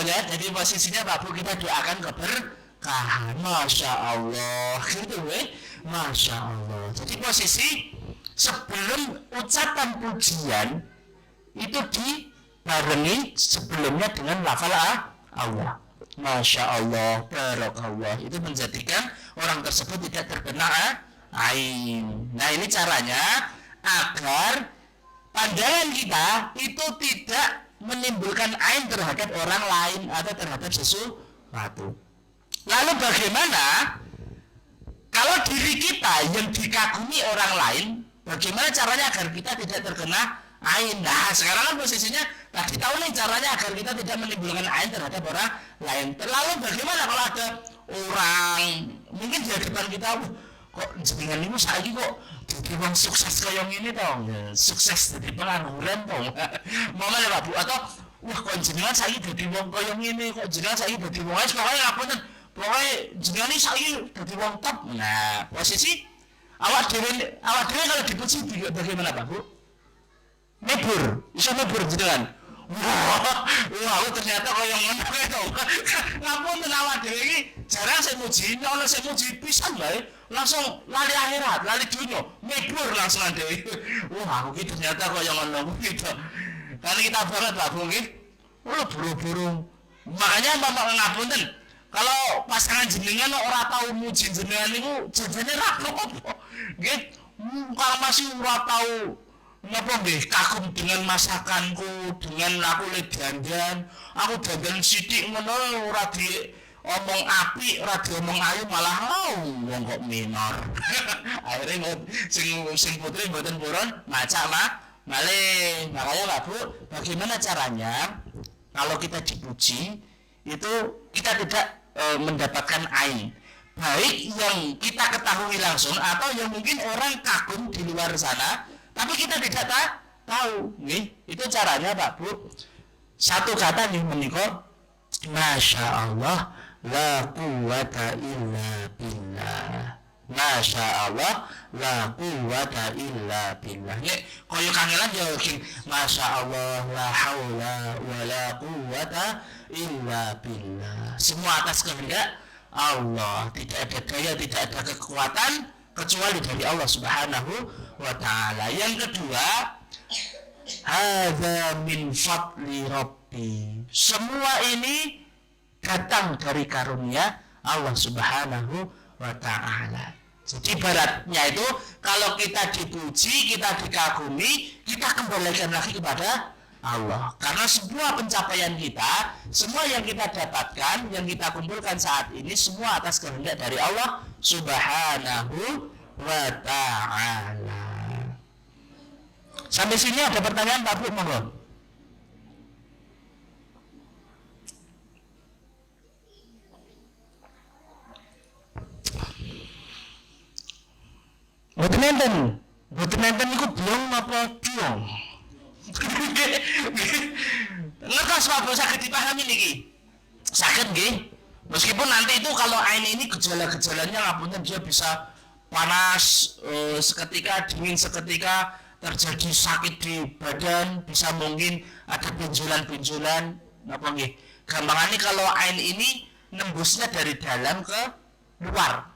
ya, jadi posisinya Pak Bu kita doakan keberkahan, Masya Allah, gitu Masya Allah. Jadi posisi sebelum ucapan pujian itu dibarengi sebelumnya dengan lafal Allah, Masya Allah, Barakallah. Itu menjadikan orang tersebut tidak terkena ain. Nah, ini caranya agar pandangan kita itu tidak menimbulkan ain terhadap orang lain atau terhadap sesuatu. Lalu bagaimana kalau diri kita yang dikagumi orang lain, bagaimana caranya agar kita tidak terkena ain? Nah, sekarang kan posisinya tadi tahu nih caranya agar kita tidak menimbulkan ain terhadap orang lain. Lalu bagaimana kalau ada orang mungkin di depan kita, kok jenengan ini saiki kok jadi orang sukses kayak ini tau, sukses jadi pengangguran tau, mama ya Pak Bu, atau wah kok jenengan saiki jadi wong kayak ini, kok jenengan saiki jadi wong es pokoknya ngapunten, pokoknya jenengan ini saiki jadi wong top. Nah, posisi awak dewe kalau dipuji bagaimana Pak Bu? Nebur, bisa nebur jenengan. Wah, aku ternyata kaya ngono kae to. Ngapunten awak dhewe iki jarang saya muji, nek saya muji pisan bae, langsung lali akhirat, lali dunya, mebur langsung dhewe. Wah, aku iki ternyata kaya ngono gitu. Kan kita banget Pak Bu nggih. Oh, buru-buru. Makanya Bapak ngapunten, kalau pasangan jenengan ora tau muji jenengan niku jajane ra apa. Nggih, kalau masih ora tau napa nggih kagum dengan masakanku, dengan aku le dandan, aku dandan sithik ngono ora di omong apik, ora diomong ayu malah wong kok minor. Akhirnya sing putri mboten purun maca malih. Makanya Pak Bu, bagaimana caranya kalau kita dipuji itu kita tidak mendapatkan ain, baik yang kita ketahui langsung atau yang mungkin orang kagum di luar sana tapi kita tidak tahu nih. Itu caranya Pak Bu, satu kata nih menika Masya Allah la quwata illa billah. Masya Allah la quwata illa billah. Nek kaya kangelan ya Masya Allah la haula wala quwata illa billah. Semua atas kehendak Allah, tidak ada daya, tidak ada kekuatan kecuali dari Allah Subhanahu wa ta'ala. Yang kedua, hadza min fadli rabbi. Semua ini datang dari karunia Allah Subhanahu wa ta'ala. Jadi ibaratnya itu kalau kita dipuji, kita dikagumi, kita kembalikan lagi kepada Allah. Karena semua pencapaian kita, semua yang kita dapatkan, yang kita kumpulkan saat ini, semua atas kehendak dari Allah Subhanahu wa ta'ala. Sampai sini ada pertanyaan Pak Bu, monggo. Boten enten niku blong napa piong? Ngertos Pak Bu, saged dipahami niki? Saged nggih. Meskipun nanti itu kalau ain ini gejala-gejalanya ngapunten dia bisa panas seketika, dingin seketika, terjadi sakit di badan, bisa mungkin ada benjolan-benjolan, napa nggih? Gampangannya kalau ain ini nembusnya dari dalam ke luar.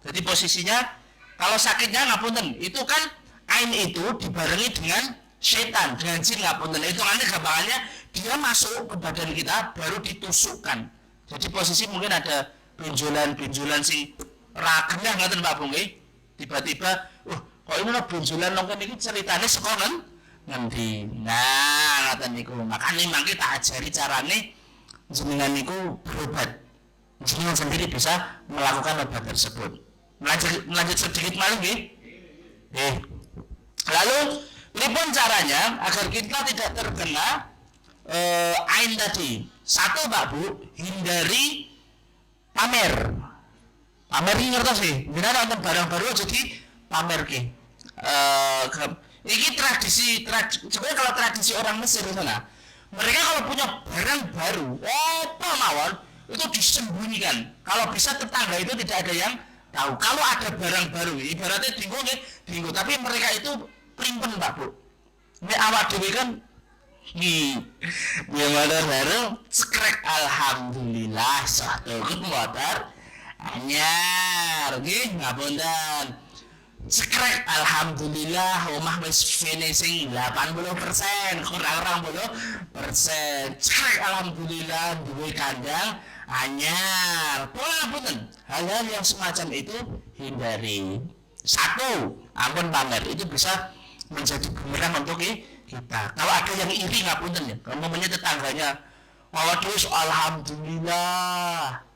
Jadi posisinya kalau sakitnya ngapunten, itu kan ain itu dibarengi dengan setan, dengan jin ngapunten. Itu nanti gampangannya dia masuk ke badan kita baru ditusukkan. Jadi posisi mungkin ada benjolan-benjolan si ragenah ngaten Pak Bu nggih. Tiba-tiba, kok ini lo benjolan nongken ini ceritanya sekolah nanti. Nah, ngaten niku. Makanya mangke tak ajari carane jenengan niku berobat. Jenengan sendiri bisa melakukan obat tersebut. Melanjut sedikit malu nggih. Lalu pripun caranya agar kita tidak terkena ain tadi? Satu Pak Bu, hindari pamer. Pamer ini ngertos sih, benar nonton barang baru jadi pamer ki. Ini tradisi, sebenarnya kalau tradisi orang Mesir sana, mereka kalau punya barang baru, apa mawon itu disembunyikan. Kalau bisa tetangga itu tidak ada yang tahu. Kalau ada barang baru, ibaratnya dinggo, tapi mereka itu primpen Pak Bu. Ini awak dewi kan, gimana baru, sekrek alhamdulillah satu motor. Anyar, nggih ngapunten. Sekrek alhamdulillah omah wis finishing 80%, kurang 20%. Sekrek alhamdulillah duwe kandang anyar. Ngapunten. Hal-hal yang semacam itu hindari. Satu, ampun pamer itu bisa menjadi bumerang untuk kita. Kalau ada yang iri ngapunten ya, umpamanya tetangganya, waduh alhamdulillah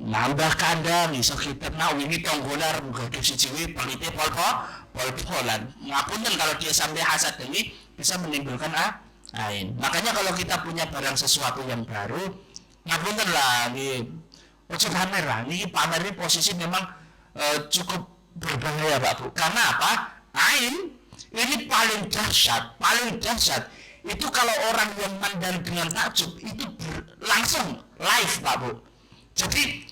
nambah kandang iso kita wingi tonggolar muga siji pelite pol-polan. Ngapunten kalau dia sampai hasad ini bisa menimbulkan ain. Makanya kalau kita punya barang sesuatu yang baru, ngapunten lah nggih. Ojo pamer lah. Niki pamer ini posisi memang cukup berbahaya Pak Bu. Karena apa? Ain ini paling dahsyat, itu kalau orang yang mandang dengan takjub itu langsung live Pak Bu. Jadi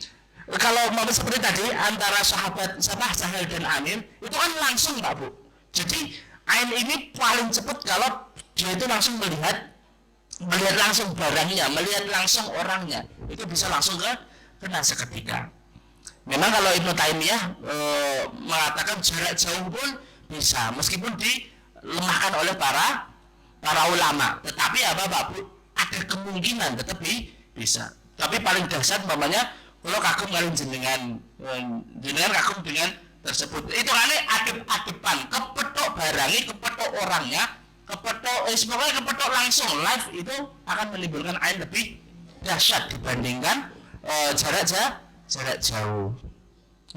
kalau mau seperti tadi antara sahabat Sahal dan Amir itu kan langsung Pak Bu. Jadi Ain ini paling cepat kalau dia itu langsung melihat langsung barangnya, melihat langsung orangnya, itu bisa langsung kena seketika. Memang kalau Ibnu Taimiyah mengatakan jarak jauh pun bisa, meskipun dilemahkan oleh para ulama. Tetapi apa Pak Bu? Ada kemungkinan tetapi bisa. Tapi paling dahsyat umpamanya kalau kagum kalian jenengan kagum dengan tersebut. Itu kan adep-adepan, kepethuk barangnya, kepethuk orangnya, pokoknya kepethuk langsung live itu akan menimbulkan ain lebih dahsyat dibandingkan jarak jauh.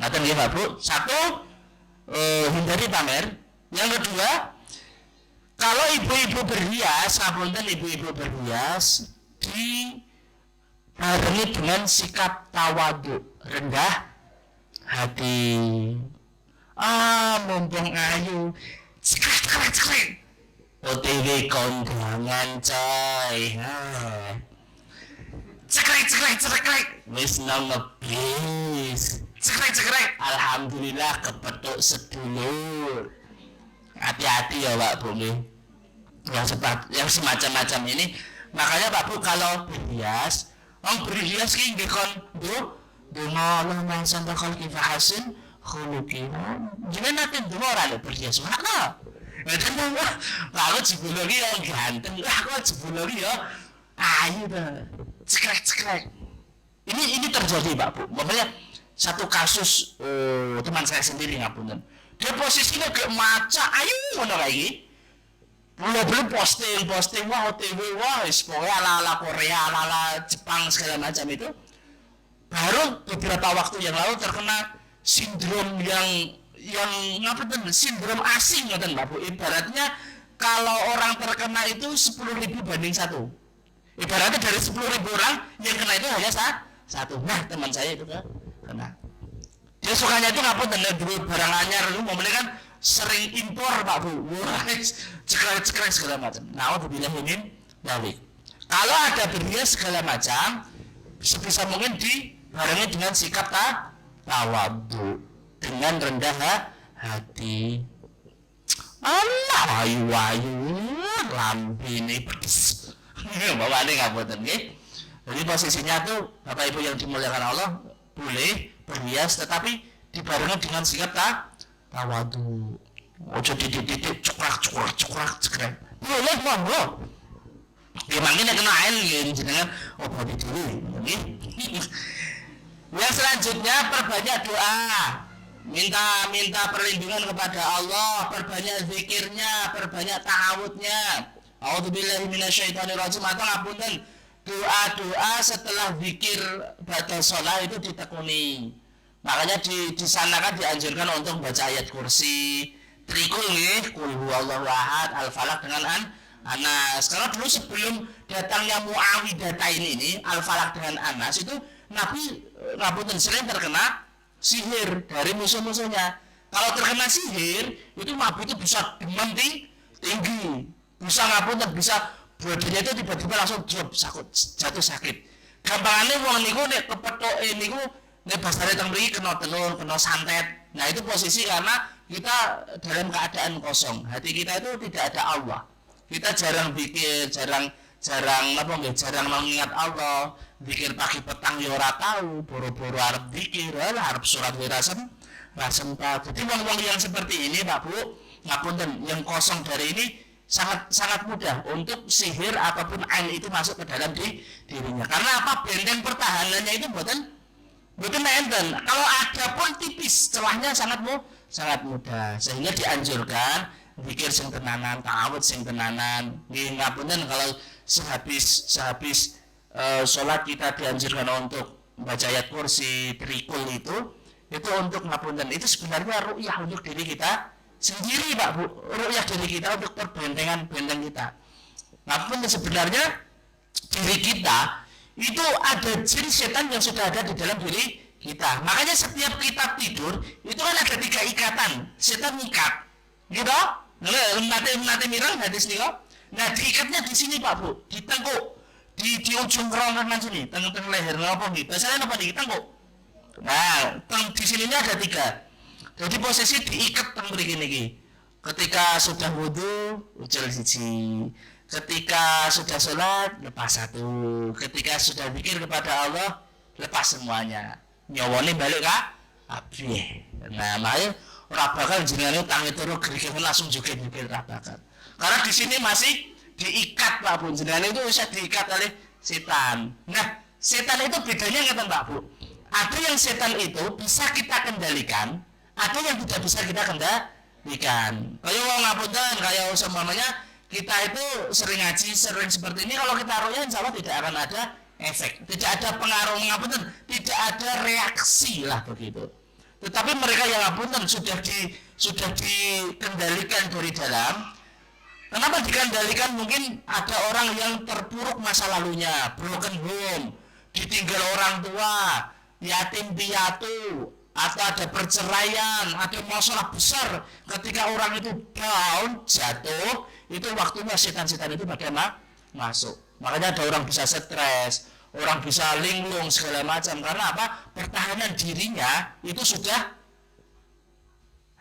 Ngaten nggih Pak Bu. Satu, hindari pamer. Yang kedua, kalau ibu-ibu berhias, dibarengi dengan sikap tawadu, rendah hati. Mumpung ayu, cekrek. OTW kondangan coy. Cekrek. Wis ngebis. Cekrek. Alhamdulillah kepethuk sedulur. Hati-hati ya Pak Bu nih. Yang semacam-macam ini. Makanya Pak Bu kalau berhias ki nggih kon donga Allah santa khalqi fa hasin khuluqi. Jenengan nate donga ora lho berhias. Mana? Aku jebologi yang ganteng. Aku jebologi ya ayu dah. Cekrek. Ini terjadi Pak Bu. Makanya satu kasus teman saya sendiri ngapunten. Dia posisinya kayak maca ayu ngono kayak iki. Belum posting wah OTW wah pokoknya ala Korea, ala Jepang segala macam itu. Baru beberapa waktu yang lalu terkena sindrom yang sindrom asing ngoten Pak Bu. Ibaratnya kalau orang terkena itu 10.000 banding 1. Ibaratnya dari 10.000 orang yang kena itu hanya satu. Nah, teman saya itu kena. Dia sukanya itu ngapunten dulu barang anyar itu kan sering impor Pak Bu. Wah, cekrek segala macam. Nah, alhamdulillah ini balik. Kalau ada berhias segala macam, sebisa mungkin dibarengi dengan sikap tawadu, dengan rendah hati. Allah ayu lambe ini pedes. Bawane ngapunten nggih. Jadi posisinya tuh Bapak Ibu yang dimuliakan Allah boleh berhias tetapi dibarengi dengan sikap tawadu. Ojo dididik cokrak cekrek. Boleh monggo. Ya mangkene kena ain nggih jenengan obati dhewe nggih. Yang selanjutnya perbanyak doa. Minta perlindungan kepada Allah, perbanyak zikirnya, perbanyak ta'awudnya. A'udzubillahi minasyaitonirrajim. Atau ngapunten doa setelah zikir ba'da shalah itu ditekuni. Makanya di sana kan dianjurkan untuk baca ayat kursi, trikul nggih, qul huwallahu ahad, al-falaq dengan Anas. Karena dulu sebelum datangnya Muawwidhatain ini, al-falaq dengan Anas itu Nabi ngapunten sering terkena sihir dari musuh-musuhnya. Kalau terkena sihir, itu Nabi itu bisa demam tinggi, bisa ngapunten, bisa badannya itu tiba-tiba langsung jatuh sakit. Gampangannya wong niku nek kepethuk niku nek basare teng mriki kena tenun, kena santet. Nah, itu posisi karena kita dalam keadaan kosong. Hati kita itu tidak ada Allah. Kita jarang pikir, jarang mengingat Allah. Zikir pagi petang ya ora tahu, boro-boro arep zikir, arep surat wirasem tak. Jadi wong-wong yang seperti ini Pak Bu, ngapunten, yang kosong dari ini sangat mudah untuk sihir ataupun ain itu masuk ke dalam dirinya. Karena apa? Benteng pertahanannya itu bukan enten. Kalau ada pun tipis, celahnya sangat mudah. Sehingga dianjurkan zikir sing tenanan, ta'awud sing tenanan. Ngapunten kalau sehabis sholat kita dianjurkan untuk baca ayat kursi, trikul itu untuk ngapunten. Itu sebenarnya ru'yah untuk diri kita sendiri Pak Bu, ru'yah diri kita untuk perbentengan benteng kita. Ngapunten sebenarnya diri kita itu ada jin setan yang sudah ada di dalam diri kita. Makanya setiap kita tidur itu kan ada 3 ikatan, setan ngikat, gitu? Nanti mirang hadis nih kok. Nah diikatnya di sini Pak Bu, di tengkuk, di ujung kerongkongan sini, tengah leher apa nih? Biasanya apa nih? Tengkuk. Nah, di sini ada 3. Jadi posisi diikat teng mriki niki. Ketika sudah wudu, ucul siji. Ketika sudah sholat, lepas 1. Ketika sudah zikir kepada Allah, lepas semuanya. Nyawane balik kak? Abdi. Nah, makanya ora bakal jenenge tangi turu gerike langsung joget-joget ora bakal. Karena di sini masih diikat Pak Bu. Jenenge itu bisa diikat oleh setan. Nah, setan itu bedanya ngeten Pak Bu. Ada yang setan itu bisa kita kendalikan, ada yang tidak bisa kita kendalikan. Kayak wong ngapunten, kayak umpamanya kita itu sering ngaji, sering seperti ini, kalau kita ru'yah insya Allah tidak akan ada efek, tidak ada pengaruh ngapunten, tidak ada reaksi lah begitu. Tetapi mereka yang ngapunten sudah dikendalikan dari dalam. Kenapa dikendalikan? Mungkin ada orang yang terpuruk masa lalunya, broken home, ditinggal orang tua, yatim piatu, atau ada perceraian, ada masalah besar. Ketika orang itu down, jatuh, itu waktunya setan-setan itu bagaimana masuk. Makanya ada orang bisa stres, orang bisa linglung segala macam. Karena apa? Pertahanan dirinya itu sudah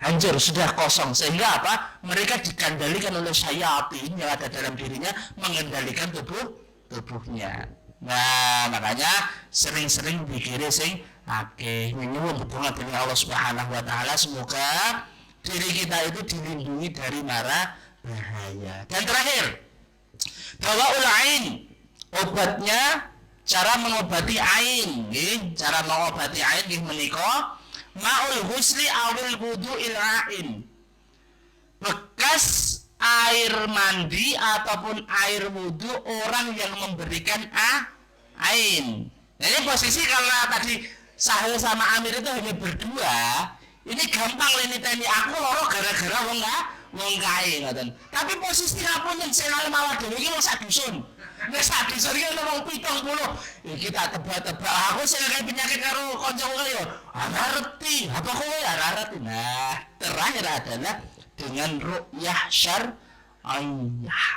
hancur, sudah kosong. Sehingga apa? Mereka dikendalikan oleh syayatin yang ada dalam dirinya, mengendalikan tubuhnya. Nah, makanya sering-sering dikira sing akeh nyuwun hubungan dengan Allah Subhanahu wa taala, semoga diri kita itu dilindungi dari mara bahaya. Dan terakhir, dawaul ain, obatnya, cara mengobati ain nggih, cara mengobati ain nggih menika ma'ul husli awil wudu'il ain. Bekas air mandi ataupun air wudhu orang yang memberikan ain. Nah, ini posisi kalau tadi Sahil sama Amir itu hanya berdua, ini gampang leniteni aku loro gara-gara wong kae ngoten. Tapi posisi ngapunten sing alim awak dhewe iki wong sak dusun. Nek sak dusun iki ono wong 70. Iki tak tebak-tebak aku sing akeh penyakit karo kancaku kali yo. Ngerti, apa kowe ya ngerti. Nah, terakhir adalah dengan ru'yah syar'iyah.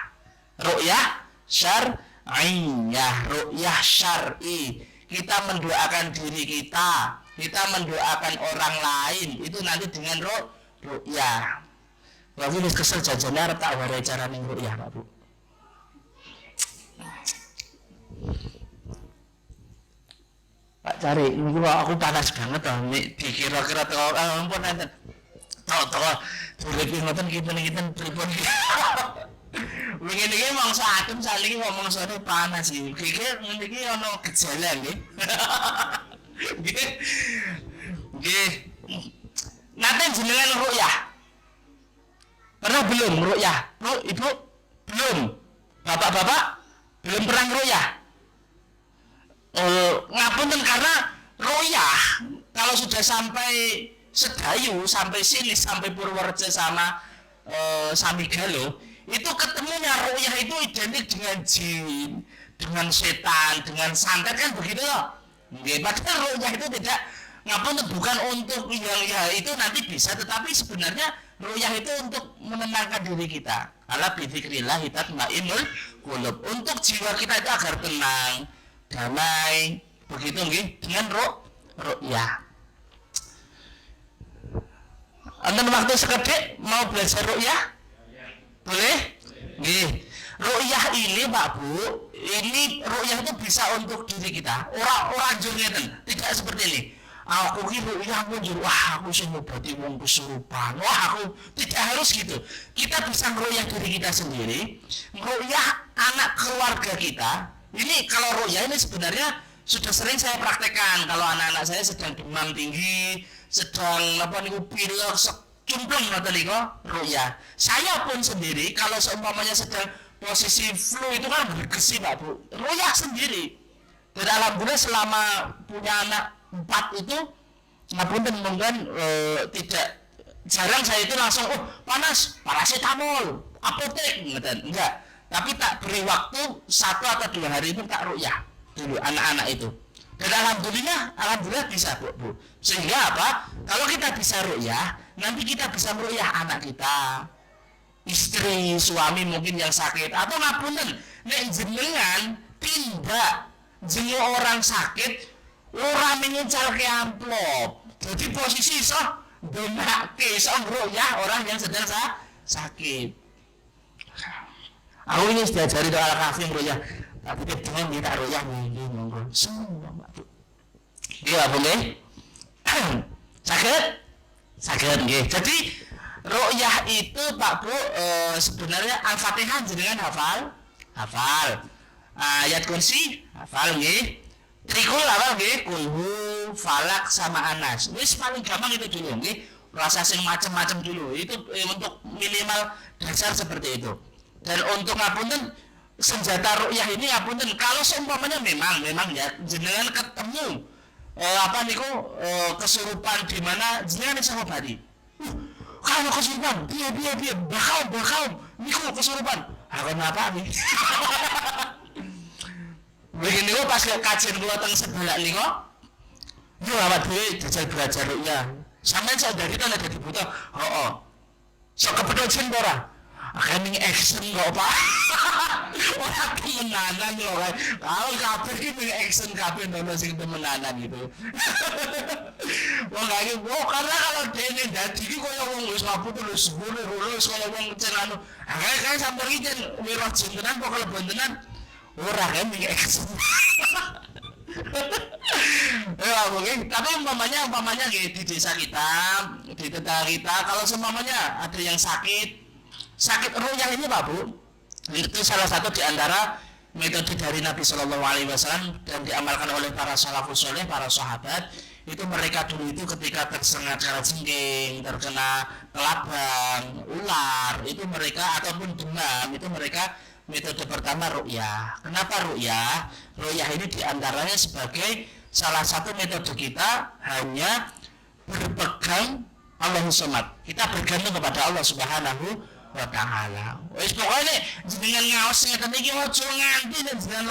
Ru'yah syar'iyah, ru'yah syar'i. Kita mendoakan diri kita mendoakan orang lain, itu nanti dengan ru'yah. Lagi wis kesel jajane arep tak warai cara ning ru'yah, Pak Bu. Pak cari, ini aku panas banget toh, dikira-kira teko ampun enten. Toko dulek ngoten kinten pripun. Wingi niki mangsa adem saling ngomong sore panas iki. Pikir ngene iki ana gejala nggih. Nggih. Nate jenengan ru'yah. Pernah belum ru'yah? Ibu belum. Bapak-bapak belum pernah ru'yah. Ngapunten karena ru'yah kalau sudah sampai Sedayu, sampai sini, sampai Purworejo sama Samigalo, itu ketemunya ru'yah itu identik dengan jin, dengan setan, dengan santet kan begitu loh. Padahal ru'yah itu tidak, ngapunten bukan untuk yang ya itu nanti bisa, tetapi sebenarnya ru'yah itu untuk menenangkan diri kita. Ala bidzikrillah tatma'innul qulub. Untuk jiwa kita itu agar tenang, damai, begitu nggih, dengan ru'yah. Enten waktu sekedhik mau belajar ru'yah? Boleh? Nggih. Ru'yah ini Pak Bu, ini ru'yah itu bisa untuk diri kita. Orang ngeten, tidak seperti ini. Aku ki ru'yah munjur, wah aku sing ngobati wong kesurupan. Wah aku tidak harus gitu. Kita bisa ru'yah diri kita sendiri, ru'yah anak keluarga kita. Ini kalau ru'yah ini sebenarnya sudah sering saya praktekkan. Kalau anak-anak saya sedang demam tinggi, sedang pilek cumplung ngoten niku ru'yah. Saya pun sendiri kalau seumpamanya sedang posisi flu itu kan bergesi Pak Bu. Ru'yah sendiri. Dan alhamdulillah selama punya anak 4 itu, ngapunten mungkin tidak jarang saya itu langsung panas paracetamol apotek enggak, tapi tak beri waktu 1 atau 2 hari itu tak rukyah dulu anak-anak itu. Dan alhamdulillah bisa bu. Sehingga apa? Kalau kita bisa rukyah, nanti kita bisa merukyah anak kita, istri, suami mungkin yang sakit, atau ngapunten nek jenengan tindak jenguk orang sakit, orang mengincar ke amplop. Jadi posisi donake rukyah orang yang sedang sakit. Aku ini sudah diajari doa al-kafir rukyah, tapi dengan kita rukyah ini monggo semua Pak. Iya boleh. Sakit nggih. Jadi rukyah itu Pak Bu sebenarnya Al-Fatihah jenengan hafal. Ayat kursi hafal nggih. Trikul hafal nggih, kulhu, falak sama anas. Wis paling gampang itu dulu nggih. Rasa sing macam-macam dulu. Itu untuk minimal dasar seperti itu. Dan untuk ngapunten senjata rukyah ini ngapunten kalau seumpamanya memang ya jenengan ketemu kesurupan di mana jenengan bisa ngobati. Kalau kesurupan, dia bakal niku kesurupan. Akan apa nih? Begini kok pas kajian kula teng sebelah niku, yo awak dhewe jajal belajar rukyah. Sampeyan sadari to nek dadi buta. Heeh. Sok kepethuk jin ora? Akan action kok Pak. Ora temenanan lho kan. Kalau kabeh iki ning action kabeh ono sing temenanan gitu. Wong lagi karena kalau dene dadi iki koyo wong wis lapo terus lulus koyo wong cenanu. Kayak sampe iki wirah jenengan kok kalau bentenan ora kan ning action. Mungkin tapi umpamanya di desa kita, di tetangga kita, kalau seumpamanya ada yang sakit rukyah ini Pak Bu, itu salah satu di antara metode dari Nabi Shallallahu Alaihi Wasallam dan diamalkan oleh para salafus soleh, para sahabat. Itu mereka dulu itu ketika tersengat kalajengking, terkena kelabang, ular, itu mereka ataupun demam, itu mereka metode pertama rukyah. Kenapa rukyah? Rukyah ini diantaranya sebagai salah satu metode kita hanya berpegang Allahus Samad. Kita bergantung kepada Allah Subhanahu wa Ta'ala. Wis pokoknya jenengan ngaos ngeten iki aja nganti jenengan